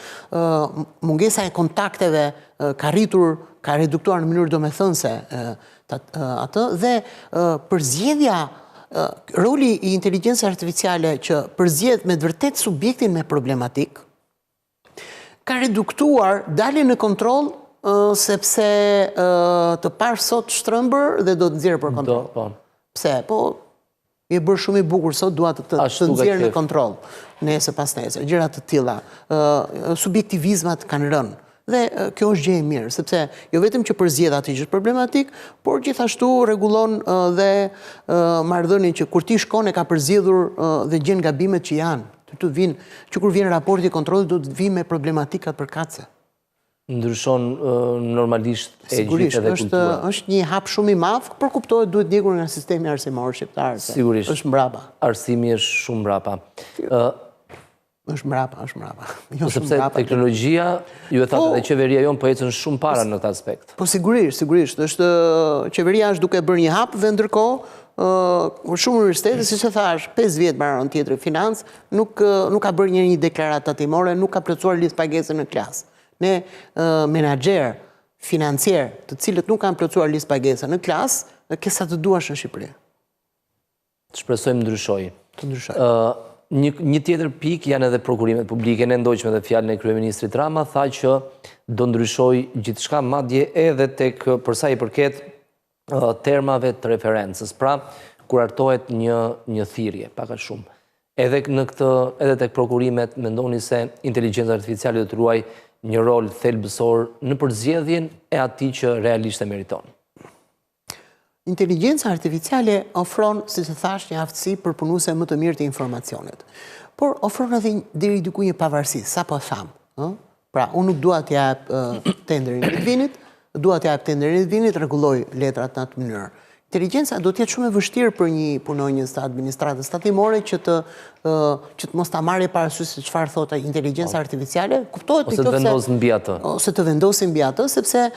mungesa e kontakteve ka reduktuar në mënyrë domethënëse atë dhe përzgjedhja roli i inteligjencës artificiale që përzgjedh me të vërtet subjektin me problematik ka reduktuar daljen në kontroll sepse të parë sot shtrëmbër dhe do të nxjerrë për kontroll. Pse? Po i bërë shumë i bukur sot, dua të nxjerrë në kontroll nesër pas nesër, gjëra të tilla. Subjektivizmat kanë rënë. Dhe kjo është gjë e mirë, sepse jo vetëm që përzgjedh atë që është problematik, por gjithashtu rregullon dhe marrëdhënien që kur ti shkon e ka përzgjedhur dhe gjen gabimet që janë. Që kur vjen raporti i kontrollit do të vinë me problematikat përkatëse. Ndryshon normalisht e gjithë edhe kultura. Është një hap shumë i madh, por kuptohet duhet ndjekur nga sistemi arsimor shqiptar. Sigurisht. Është mbrapa. Arsimi është shumë mbrapa. Është mbrapa. Sepse teknologjia, ju e thatë dhe qeveria jonë po ecën shumë para në këtë aspekt. Po sigurisht. Qeveria është duke bërë një hap dhe ndërkohë shumë universitete, si që thash, 5 vjetë mbaron tjetër financë, nuk ka bërë një deklaratë tatimore, nuk ka plotësuar listë pagesën në klasë. Ne menaxher financier, të cilët nuk kanë plotësuar listë pagesën në klasë, kesa të duash në Shqipëri. Të shpresojmë ndryshoj. Të ndryshoj. Një tjetër pikë janë edhe prokurimet publike. Ne ndoqme dhe fjalën e kryeministrit Rama, tha që do ndryshoj gjithçka, madje edhe tek përsa i përket termave të referencës, pra kur hartohet një thirrje, pak a shumë. Edhe tek prokurimet mendoni se inteligjenca artificiale do të ruaj një rol thelbësor në përzgjedhjen e atij që realisht e meriton? Inteligjenca artificiale ofron, si të thash, një aftësi për punuese më të mirë të informacionit. Por ofron edhe deri diku një pavarësi, sapo tham. Pra, unë nuk dua të jap tenderin e vinit, rregulloj letrat në atë mënyrë. Inteligjenca do të jetë shumë e vështirë për një punonjës të administratës tatimore që të mos ta marrë parasysh se çfarë thotë inteligjenca artificiale, kuptohet ose të vendosin mbi atë. Ose të vendosin mbi atë, sepse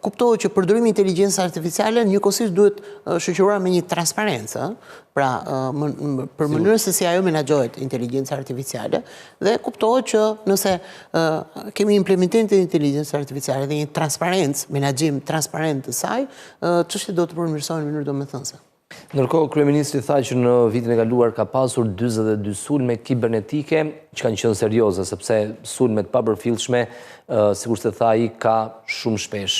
kuptohet që përdorimi i inteligjencës artificiale njëkohësisht duhet shoqëruar me një transparencë, pra për mënyrën se si ajo menaxhohet inteligjenca artificiale, dhe kuptohet që nëse kemi implementimin të inteligjencës artificiale dhe një transparencë, menaxhim transparent të saj, çështjet do të përmirësohen në mënyrë domethënëse. Ndërkohë, kryeministri tha që në vitin e kaluar ka pasur 42 sulme kibernetike që kanë qenë serioze, sepse sulmet papërfillshme, sikur se tha ai, ka shumë shpesh.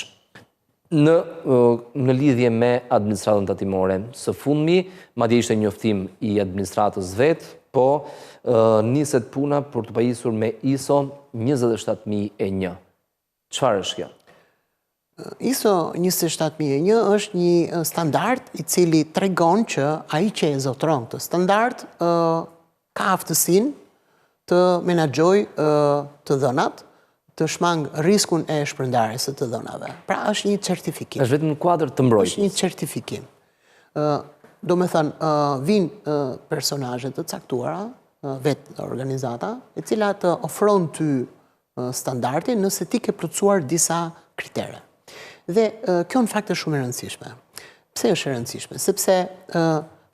Në lidhje me administratën tatimore, së fundmi, madje ishte njoftim i administratës vetë, po niset puna për të pajisur me ISO 27001. Çfarë është kjo? ISO 27001 është një standard i cili tregon që ai që e zotron këtë standard ka aftësinë të menaxhojë të dhënat, të shmang riskun e shpërndarjes së të dhënave. Pra është një certifikim. Është vetëm në kuadër të mbrojtjes. Është një certifikim. Domethënë vinë personazhe të caktuara, vetë organizata, e cila të ofron ty standardin nëse ti ke plotësuar disa kritere. Dhe kjo në fakt është shumë e rëndësishme. Pse është e rëndësishme? Sepse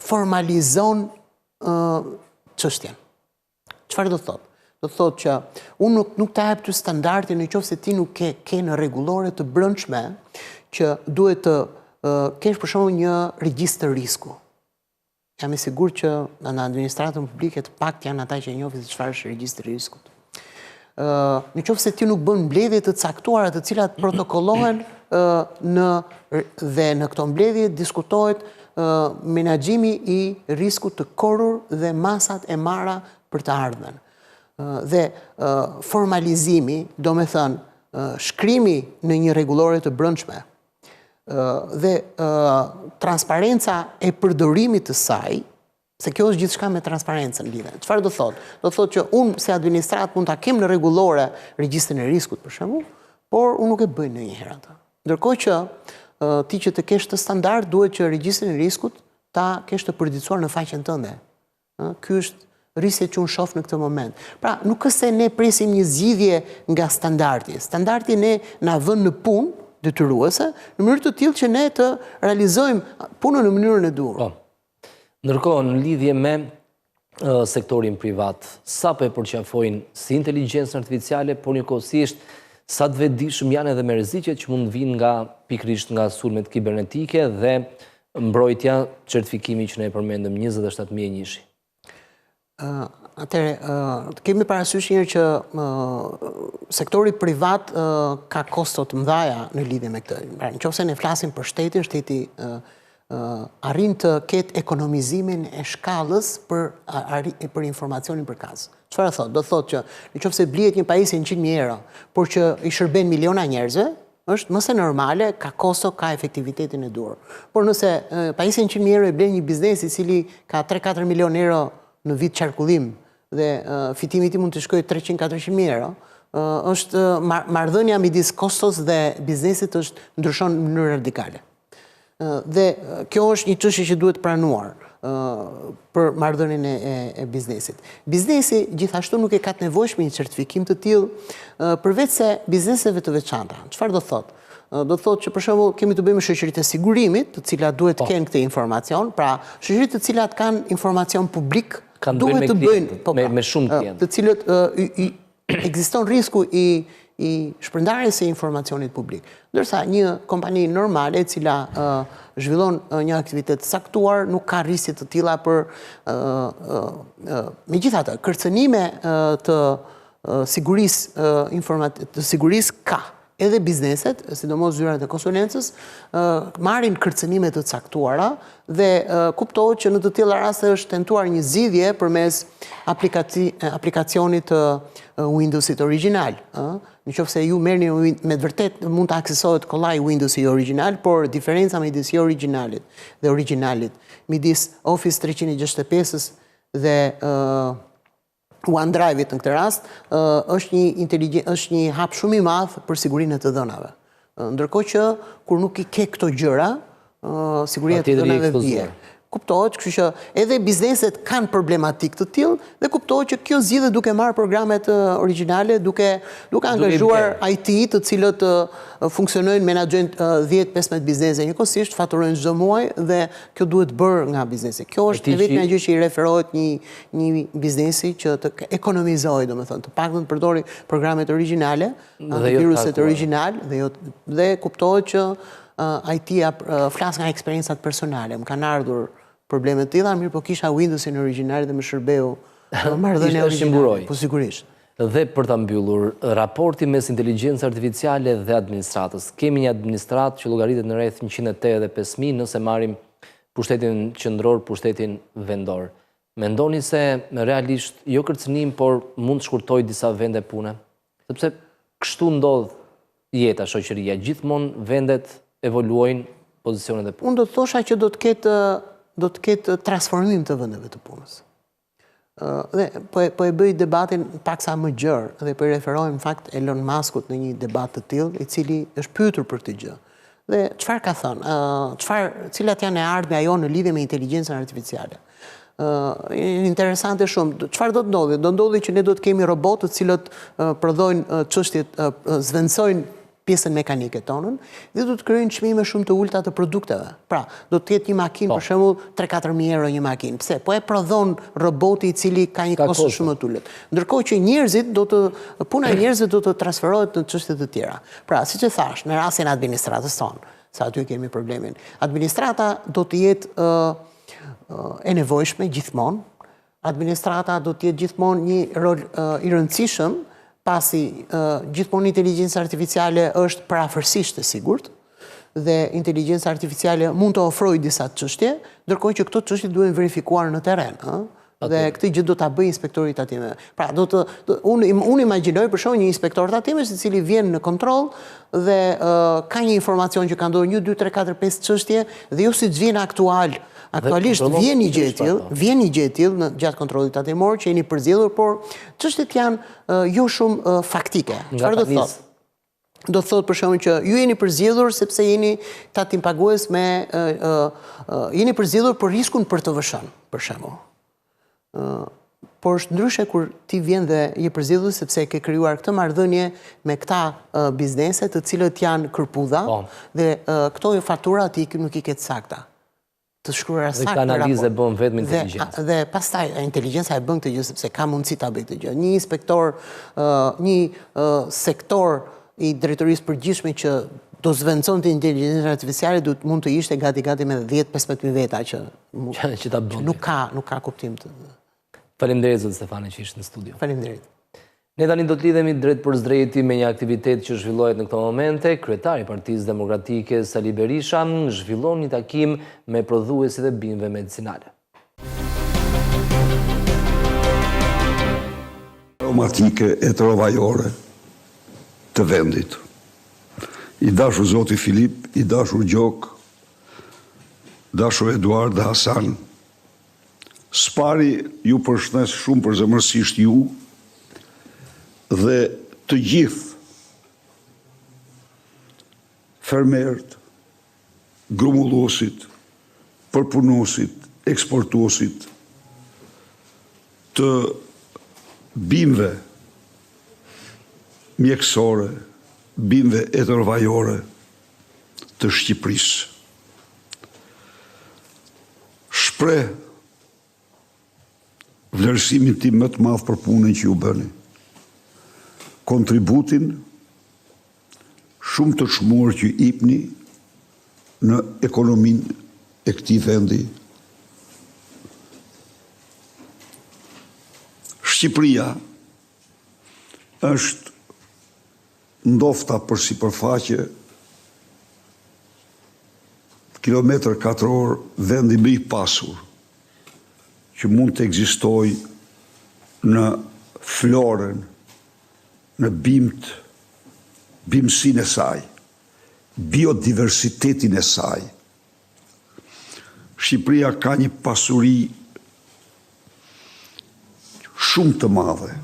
formalizon çështjen. Çfarë do të thotë? Do të thotë që unë nuk ta jap ty standardin nëse ti nuk ke në rregullore të brendshme që duhet të kesh për shembull një regjistër risku. Jam i sigurt që në administratën publike të paktën janë ata që njohin se çfarë është regjistri i riskut. Nëse ti nuk bën mbledhje të caktuara të cilat protokollohen dhe në këto mbledhje diskutohet menaxhimi i riskut të korrur dhe masat e marra për të ardhmen. Dhe formalizimi, do me thënë shkrimi në një rregullore të brendshme dhe transparenca e përdorimit të saj, se kjo është gjithçka me transparencën lidhe. Çfarë do thotë? Do thotë që unë si administrat mund ta kem në rregullore regjistrin e riskut për shembull, por unë nuk e bëj ndonjëherë atë. Ndërkohë që ti që të kesh të standard duhet që regjistrin e riskut ta kesh të përditësuar në faqen tënde. Ky është rrisje që unë shoh në këtë moment. Pra, nuk është se ne presim një zgjidhje nga standardi. Standardi ne na vën në punë detyruese, në mënyrë të tillë që ne të realizojmë punën në mënyrën e duhur. Ndërkohë, në lidhje me sektorin privat, sa po e përqafojnë si inteligjencën artificiale, por njëkohësisht sa të vetëdijshëm janë edhe me rreziqet që mund të vinë nga pikërisht nga sulmet kibernetike dhe mbrojtja, certifikimi që ne e përmendëm 27001. Atëre, kemi parasysh njërë që sektori privat ka kosto të mëdhaja në lidhje me këtë. Në qofse ne flasim për shtetin, shteti arrin të ketë ekonomizimin e shkallës për informacionin për kazë. Çfarë thot? Do thot që në qofse blihet një pajisje 100.000 euro, por që i shërben miliona njerëzve, është mëse normale, ka kosto, ka efektivitetin e durë. Por nëse pajisje 100.000 euro e blen një biznes i cili ka 3-4 milion euro në vit qarkullim dhe fitimi ti mund të shkojë 300-400.000 euro, është marrëdhënia midis kostos dhe biznesit është ndryshon në mënyrë radikale. Dhe kjo është një çështje që duhet pranuar për marrëdhënien e biznesit. Biznesi gjithashtu nuk e ka të nevojshme një certifikim të tillë përveç se bizneseve të veçanta. Çfarë do thotë? Do thotë që për shembull kemi të bëjmë me shoqëritë e sigurimit, të cilat duhet të kenë këtë informacion, pra shoqëritë të cilat kanë informacion publik duhet të bëjnë me shumë klientë, të cilët ekziston risku i shpërndarjes së informacionit publik. Ndërsa një kompani normale e cila zhvillon një aktivitet saktuar nuk ka rrisje të tilla për megjithatë kërcënime të sigurisë ka. Edhe bizneset, sidomos zyrat e konsulencës, marrin kërcënime të caktuara dhe kuptohet që në të tilla raste është tentuar një zgjidhje përmes aplikacionit të Windowsit origjinal. Nëse ju merrni me të vërtet mund të aksesohet kollaj Windowsi origjinal, por diferenca midis originalit dhe originalit, midis Office 365-s dhe OneDrive-it në këtë rast, është një hap shumë i madh për sigurinë e të dhënave. Ndërkohë që kur nuk i ke këto gjëra, siguria e të dhënave bie. Kuptohet, kështu që edhe bizneset kanë problematik të tillë dhe kuptohet që kjo zgjidhet duke marrë programet origjinale, duke angazhuar IT të cilët funksionojnë, menaxhojnë 10-15 biznese njëkohësisht, faturojnë çdo muaj dhe kjo duhet bërë nga biznesi. Kjo është vetëm një gjë që i referohet një biznesi që të ekonomizojë, domethënë, të paktën të përdori programet origjinale, viruset origjinal dhe kuptohet që IT-a flas nga eksperiencat personale. Më kanë ardhur probleme të tilla, mirë po kisha Windowsin origjinal dhe më shërbeu marrëdhënia origjinale. Po sigurisht. Dhe për ta mbyllur, raporti mes inteligjencës artificiale dhe administratës. Kemi një administratë që llogaritet në rreth 185.000 nëse marrim pushtetin qendror, pushtetin vendor. Mendoni se realisht jo kërcënim, por mund të shkurtoj disa vende pune? Sepse kështu ndodh jeta, shoqëria, gjithmonë vendet evoluojnë pozicionet e punës. Unë do të thosha që do të ketë transformim të vendeve të punës. Dhe po e bëj debatin paksa më gjerë dhe po i referojmë në fakt Elon Muskut në një debat të tillë, i cili është pyetur për këtë gjë. Dhe çfarë ka thënë? Cilat janë e ardhmja jonë në lidhje me inteligjencën artificiale? Interesante shumë. Çfarë do të ndodhi? Do ndodhi që ne do të kemi robotë të cilët prodhojnë çështjet, zvendësojnë pjesën mekanike tonën dhe do të krijojnë çmime shumë të ulta të produkteve. Pra, do të jetë një makinë për shembull 3-4.000 euro një makinë. Pse? Po e prodhon roboti i cili ka një kosto shumë të ulët. Ndërkohë që puna e njerëzve do të transferohet në çështje të tjera. Pra, siç e thash, në rastin e administratës tonë, sa aty kemi problemin. Administrata do të jetë e nevojshme gjithmonë. Administrata do të jetë gjithmonë një rol i rëndësishëm, pasi gjithmonë inteligjenca artificiale është parafërsisht e sigurt dhe inteligjenca artificiale mund të ofrojë disa çështje, ndërkohë që këto çështje duhen verifikuar në terren, dhe këtë gjë do ta bëjë inspektori tatimeve. Pra, unë imagjinoj për shembull një inspektor tatimesh i cili vjen në kontroll dhe ka një informacion që ka ndodhur 1, 2, 3, 4, 5 çështje dhe jo siç vjen aktualisht vjen një gjë e tillë gjatë kontrollit tatimor që jeni përzgjedhur, por çështjet janë jo shumë faktike. Çfarë do thotë? Do thotë për shembull që ju jeni përzgjedhur sepse jeni tatim pagues jeni përzgjedhur për riskun për të vëshën, për shembull. por është ndryshe kur ti vjen dhe je përzgjedhur sepse ke krijuar këtë marrëdhënie me këta biznese të cilët janë kërpudha dhe këto fatura ti nuk i ke të sakta. Të shkruara saktë. Dhe këtë analizë e bën vetëm inteligjenca. Dhe pastaj inteligjenca e bën këtë gjë sepse ka mundësi ta bëjë këtë gjë. Një inspektor, një sektor i drejtorisë përgjithshme që do zvendësonte inteligjencën artificiale mund të ishte gati me 10-15.000 veta që ta bënte. Nuk ka kuptim të. Faleminderit zot Stefane që ishte në studio. Faleminderit. Ne tani do të lidhemi drejt për drejti me një aktivitet që zhvillohet në këto momente. Kryetari i Partisë Demokratike Sali Berisha zhvillon një takim me prodhuesit e bimëve medicinale. Aromatike heterovajore të vendit. I dashur zoti Filip, i dashur Gjok, dashur Eduard dhe Hasan, Spari ju përshëndes shumë përzemërsisht ju dhe të gjithë fermerët, grumullosit, përpunosit, eksportuosit të bimëve mjekësore, bimëve heterovajore të Shqipërisë. Shpreh vlerësimin tim më të madh për punën që ju bëni. Kontributin shumë të çmuar që jepni në ekonominë e këtij vendi. Shqipëria është ndofta për sipërfaqe kilometër katror vendi më i pasur që mund të ekzistojë në florën, në bimësinë e saj, biodiversitetin e saj. Shqipëria ka një pasuri shumë të madhe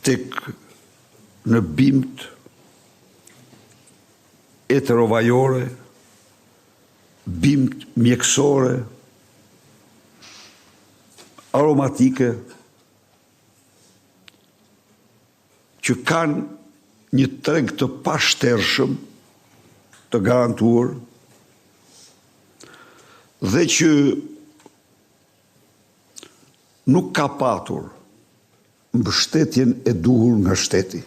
tek në bimët heterovajore, bimët mjekësore, aromatike, që kanë një treg të pashtershëm të garantuar dhe që nuk ka patur mbështetjen e duhur nga shteti.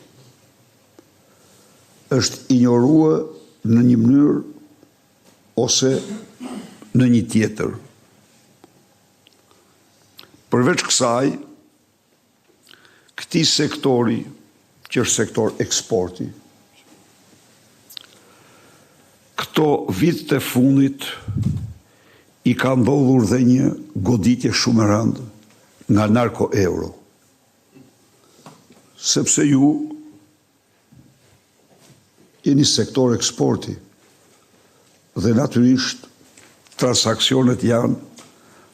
Është injoruar në një mënyrë ose në një tjetër. Përveç kësaj, këtij sektori, që është sektor eksporti, këto vitet e fundit i ka ndodhur dhe një goditje shumë e rëndë nga narko euro. Sepse ju jeni sektor eksporti dhe natyrisht transaksionet janë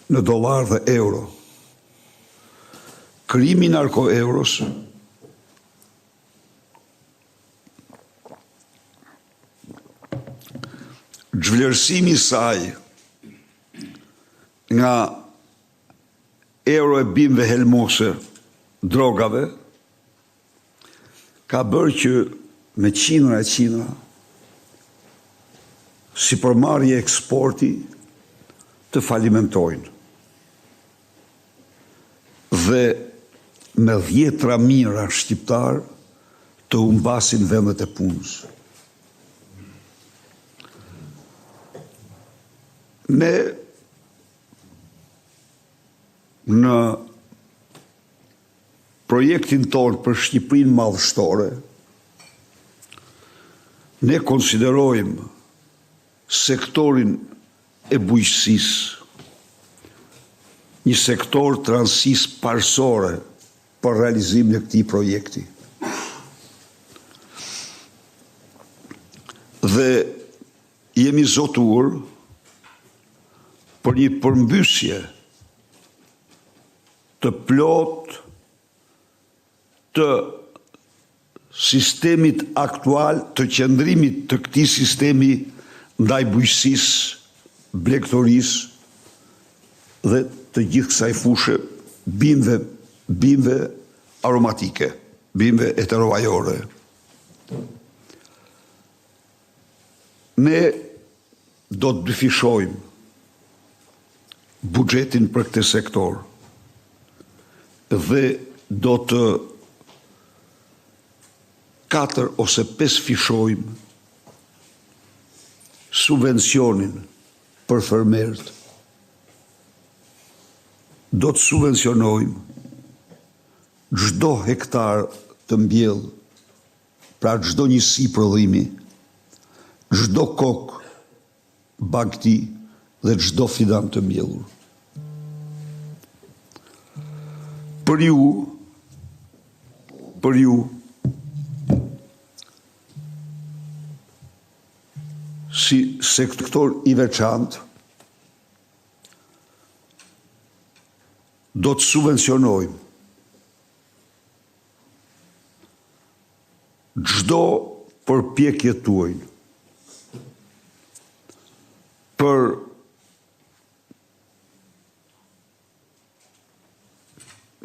në dollar dhe euro. Krijimi narko euros zhvlerësimi i saj nga euro e bimëve helmose drogave ka bërë që me qindra si përmarrje eksporti të falimentojnë dhe me 10 mijëra shqiptar të humbasin vendet e punës. Ne në projektin tonë për Shqipërinë madhështore, ne konsiderojmë sektorin e bujqësisë një sektor të rëndësisë parësore për realizimin e këtij projekti. Dhe jemi zotuar për një përmbysje të plot të sistemit aktual, të qëndrimit të këtij sistemi ndaj bujqësisë, blegtorisë dhe të gjithë kësaj fushë bimëve aromatike, bimëve heterovajore. Ne do të dyfishojmë buxhetin për këtë sektor dhe do të 4 ose 5 fishojmë subvencionin për fermerët. Do të subvencionojmë çdo hektar të mbjell, pra çdo njësi prodhimi, çdo kokë bagti dhe çdo fidan të mbjellur. Për ju, si sektor i veçantë, do të subvencionojmë çdo përpjekje tuaj për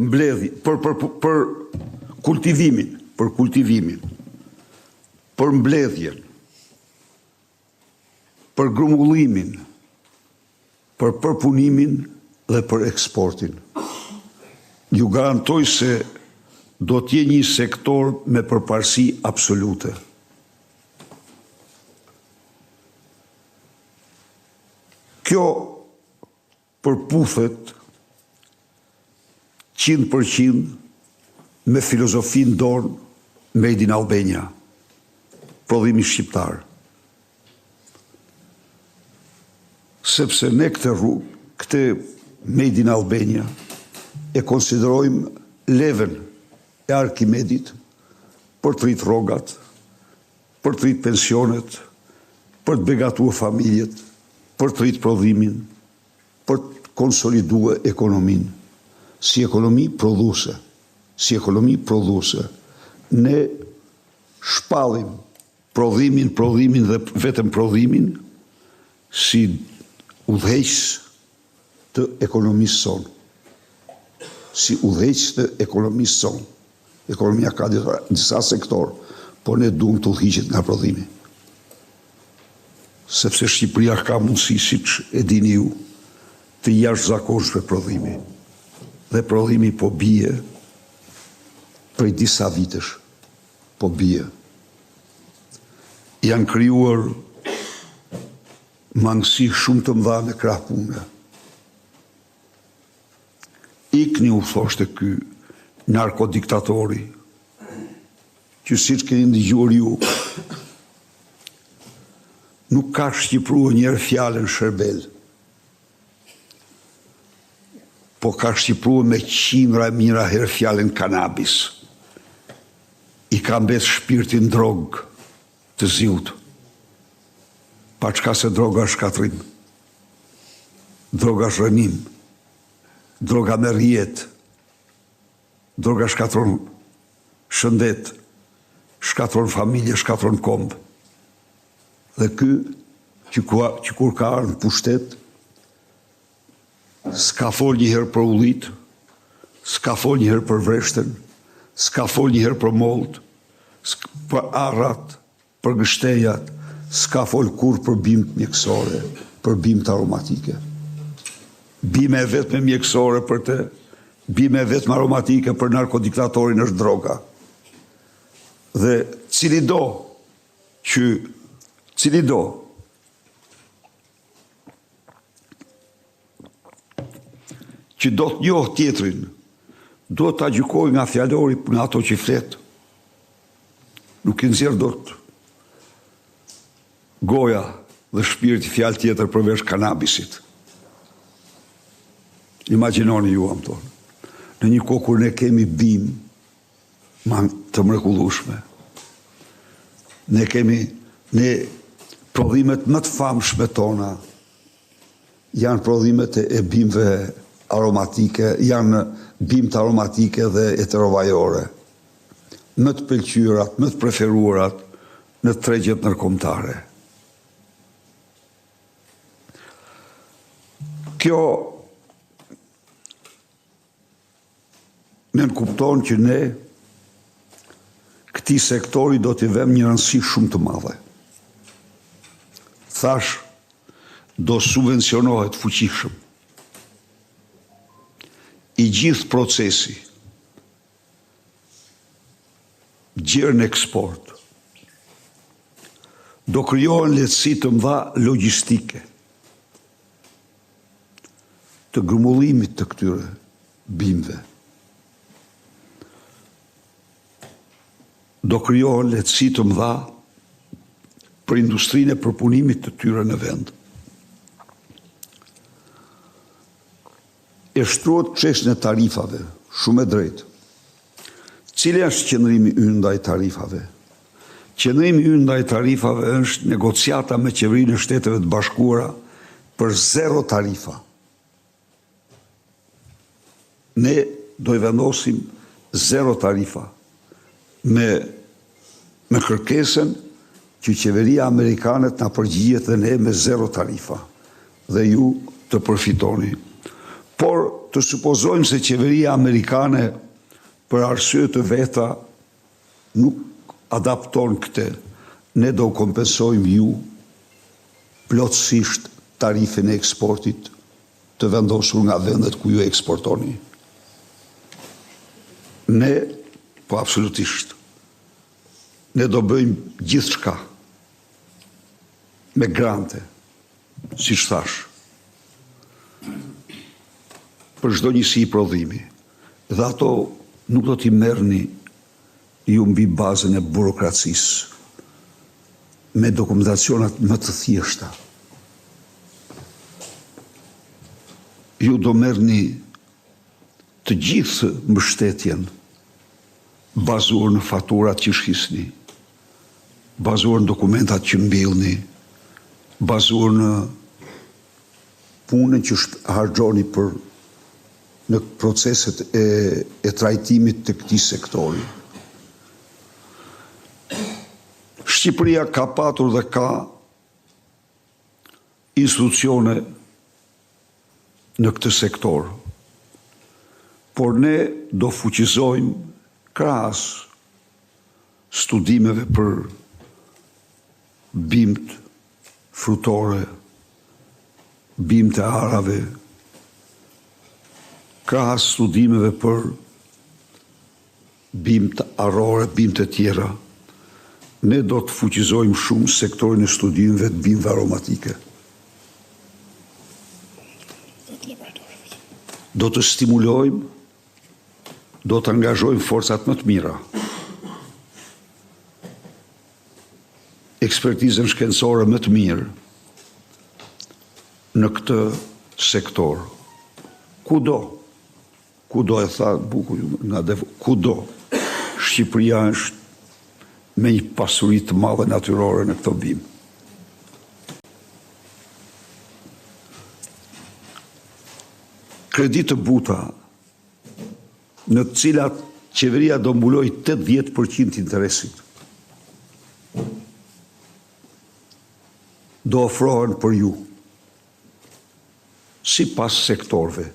mbledhje, për kultivimin, për mbledhjen, për grumbullimin, për përpunimin dhe për eksportin. Ju garantoj se do t'je një sektor me përparësi absolute. Kjo përputhet 100% me filozofin dorë Made in Albania, prodhimi shqiptar. Sepse ne këtë Made in Albania e konsiderojmë leven e Arkimedit për të rritë rrogat, për të rritë pensionet, për të begatuar familjet, për të rritë prodhimin, për të konsoliduar ekonominë. Si ekonomi prodhuese, ne shpallim prodhimin dhe vetëm prodhimin si udhëheqës të ekonomisë sonë. Si udhëheqës të ekonomisë sonë. Ekonomia ka disa sektor, po ne duam të udhëhiqet nga prodhimi. Sepse Shqipëria ka mundësi, siç e dini ju, të jashtëzakonshme prodhimi. Dhe prodhimi po bie prej disa vitesh. Po bie. Janë krijuar mangësi shumë të mëdha në krah pune. Ikni, u thoshte ky narkodiktatori, që siç keni ndëgjuar ju, nuk ka shqipruar njerë fjalën shërbel, po ka shqipruar me qindra e mijëra herë fjalën kanabis. I ka mbet shpirtin drogë të zilët. Pa çka se droga është shkatrim. Droga është rënim. Droga merr jetë. Droga shkatron shëndet, shkatron familje, shkatron kombë. Dhe ky që kur ka ardhur në pushtet, s'ka fol një herë për ullit, s'ka fol një herë për vreshtën, s'ka fol një herë për mollët, për arrat, për gështejat, s'ka fol kur për bimë mjekësore, për bimë aromatike. Bime e vetme mjekësore për të, bime e vetme aromatike për narkodiktatorin është droga. Dhe cili do që do të njohë tjetrin, do të gjykoj nga fjalori nga ato që flet. Nuk i nxjerr dot goja dhe shpirti fjalë tjetër përveç kanabisit. Imagjinoni ju, am thonë, në një kohë kur ne kemi bimë të mrekullueshme. Ne prodhimet më të famshme tona janë prodhimet e bimëve aromatike, janë bimë aromatike dhe heterovajore. Më të pëlqyerat, më të preferuarat në tregjet ndërkombëtare. Kjo Ne nënkupton që ne këtij sektori do t'i vëmë një rëndësi shumë të madhe. Thash, do subvencionohet fuqishëm. I gjithë procesi, gjerë në eksport, do krijohen lehtësi të mëdha logjistike, të grumbullimit të këtyre bimëve. Do krijohen lehtësi të mëdha për industrinë e përpunimit të tyre në vend. E shtruhet çështja e tarifave, shumë e drejtë. Cili është qëndrimi ynë ndaj tarifave? Qëndrimi ynë ndaj tarifave është negociata me qeverinë e Shteteve të Bashkuara për 0 tarifa. Ne do i vendosim 0 tarifa me kërkesën që qeveria amerikane të na përgjigjet dhe ne me 0 tarifa dhe ju të përfitoni. Por të supozojmë se qeveria amerikane për arsye të veta nuk adapton këtë, ne do kompensojmë ju plotësisht tarifin e eksportit të vendosur nga vendet ku ju eksportoni. Ne, po absolutisht, ne do bëjmë gjithë shka me grante, si thash, për çdo njësi i prodhimi. Dhe ato nuk do t'i merrni ju mbi bazën e burokracisë, me dokumentacionat më të thjeshta. Ju do merrni të gjithë mbështetjen bazuar në faturat që shkisni, bazuar në dokumentat që mbillni, bazuar në punën që harxhoni për në proceset e trajtimit të këtij sektori. Shqipëria ka patur dhe ka institucione në këtë sektor, por ne do fuqizojmë krahas studimeve për bimt frutore, bimt e arave, krahas studimeve për bimt arrore, bimt e tjera, ne do të fuqizojmë shumë sektorin e studimeve të bimëve aromatike. Do të stimulojmë, do të angazhojmë forcat më të mira. Ekspertizën shkencore më të mirë në këtë sektor. Kudo e tha buku nga kudo Shqipëria është me një pasuri të madhe natyrore në këto bimë. Kredi të buta në të cilat qeveria do mbuloj 80% interesit, do ofrohen për ju, si pas sektorve.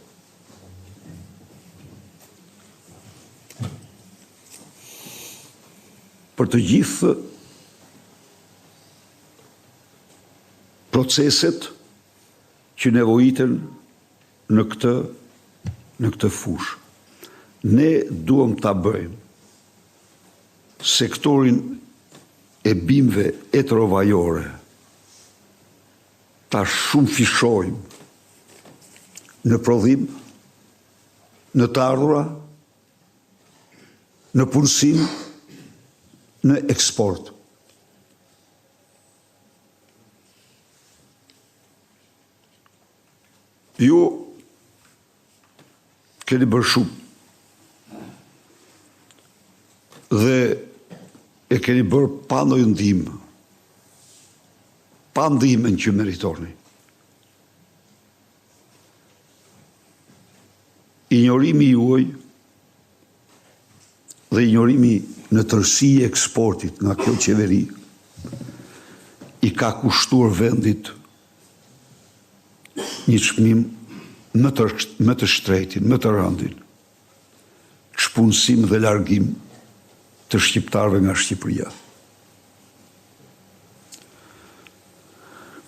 Për të gjithë proceset që nevojiten në këtë fushë. Ne duam ta bëjmë sektorin e bimëve etrovajore, ta shumë fishojmë në prodhim, në të ardhura, në punësim, në eksport. Ju keni bërë shumë dhe e keni bërë pa ndonjë ndihmë, pa ndihmën që meritoni. Injorimi juaj dhe injorimi në tërësi e eksportit nga kjo qeveri i ka kushtuar vendit një çmim më të shtretin, më të rëndin. ekspunësim dhe largim të shqiptarëve nga Shqipëria.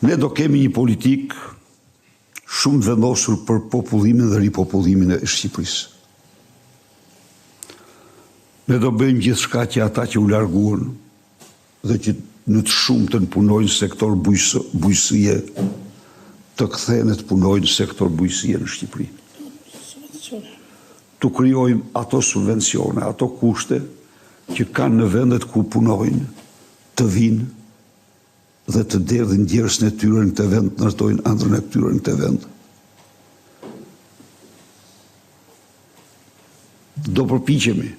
Ne do kemi një politikë shumë vendosur për popullimin dhe ripopullimin e Shqipërisë. Ne do bëjmë gjithçka që ata që u larguan dhe që në të shumtën punojnë sektor bujësie të kthehen të punojnë sektor bujësie në Shqipëri. Tu krijojmë ato subvencione, ato kushte që kanë në vendet ku punojnë të vinë dhe të derdhin djerës në tyre në këtë vend, ndërtojnë ëndrrën e këtyre në këtë vend. Do përpiqemi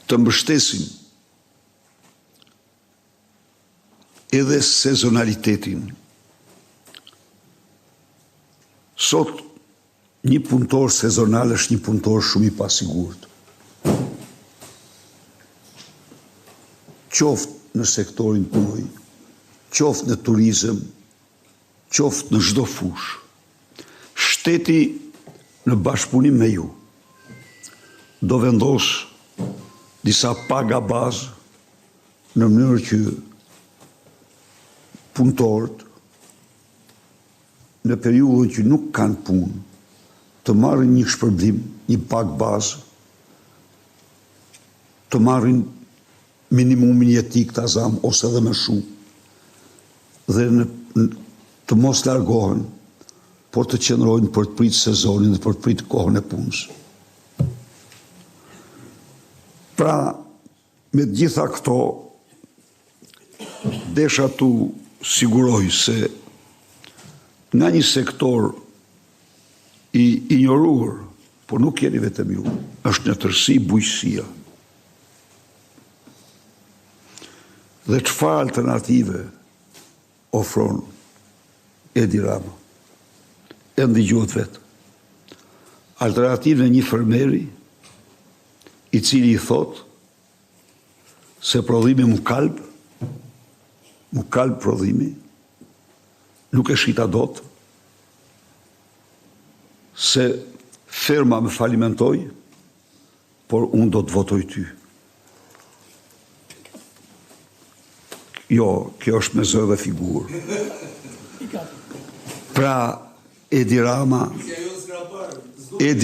të mbështesim edhe sezonalitetin. Sot, një punëtor sezonal është një punëtor shumë i pasigurt. Qoftë në sektorin punoj, qoftë në turizëm, qoftë në çdo fushë. Shteti në bashkëpunim me ju do vendos disa paga bazë në mënyrë që punëtorët në periudhën që nuk kanë punë të marrin një shpërblim, një pagë bazë, të marrin minimumin jetik të azam ose edhe më shumë, dhe të mos largohen, por të qëndrojnë për të pritë sezonin dhe për të pritë kohën e punës. Pra, me gjitha këto, desha tu siguroj se nga një sektor i injoruar, por nuk jeni vetëm ju, është në tërësi bujësia. Dhe çfarë alternative ofron Edi Rama? E ndigjohet vetë. Alternativë në një fermeri i cili i thot se prodhimi mu kalb prodhimi, nuk e shita dot, se ferma me falimentoj, por unë do të votoj ty. Jo, kjo është me zë dhe figurë. Pra, Edi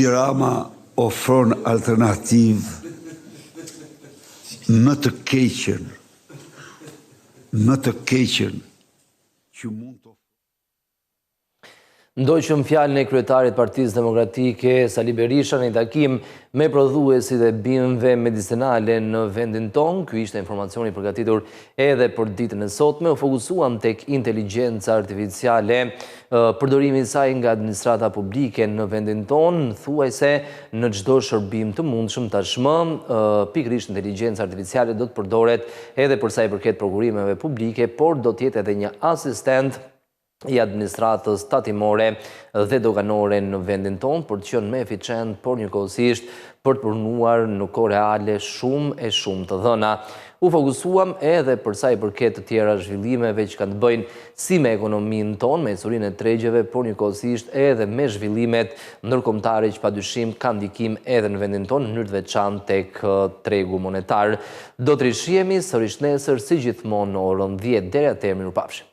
Rama ofron alternativë më të keqen që mund të Ndoqëm fjalën e kryetarit Partisë Demokratike Sali Berisha në takim me prodhuesit e bimëve medicinale në vendin tonë. Ky ishte informacioni përgatitur edhe për ditën e sotme. U fokusuam tek inteligjenca artificiale, përdorimi i saj nga administrata publike në vendin tonë, thuajse në çdo shërbim të mundshëm tashmë, pikërisht inteligjenca artificiale do të përdoret edhe për sa i përket prokurimeve publike, por do të jetë edhe një asistent i administratës tatimore dhe doganore në vendin tonë për të qenë më eficient, por njëkohësisht për të punuar në kohë reale shumë të dhëna. U fokusuam edhe për sa i përket të tjera zhvillimeve që kanë të bëjnë si me ekonominë tonë, me historinë e tregjeve, por njëkohësisht edhe me zhvillimet ndërkombëtare që padyshim kanë ndikim edhe në vendin tonë, në mënyrë të veçantë tek tregu monetar. Do të rishihemi sërish nesër si gjithmonë në orën 10 deri atëherë, mirupafshim.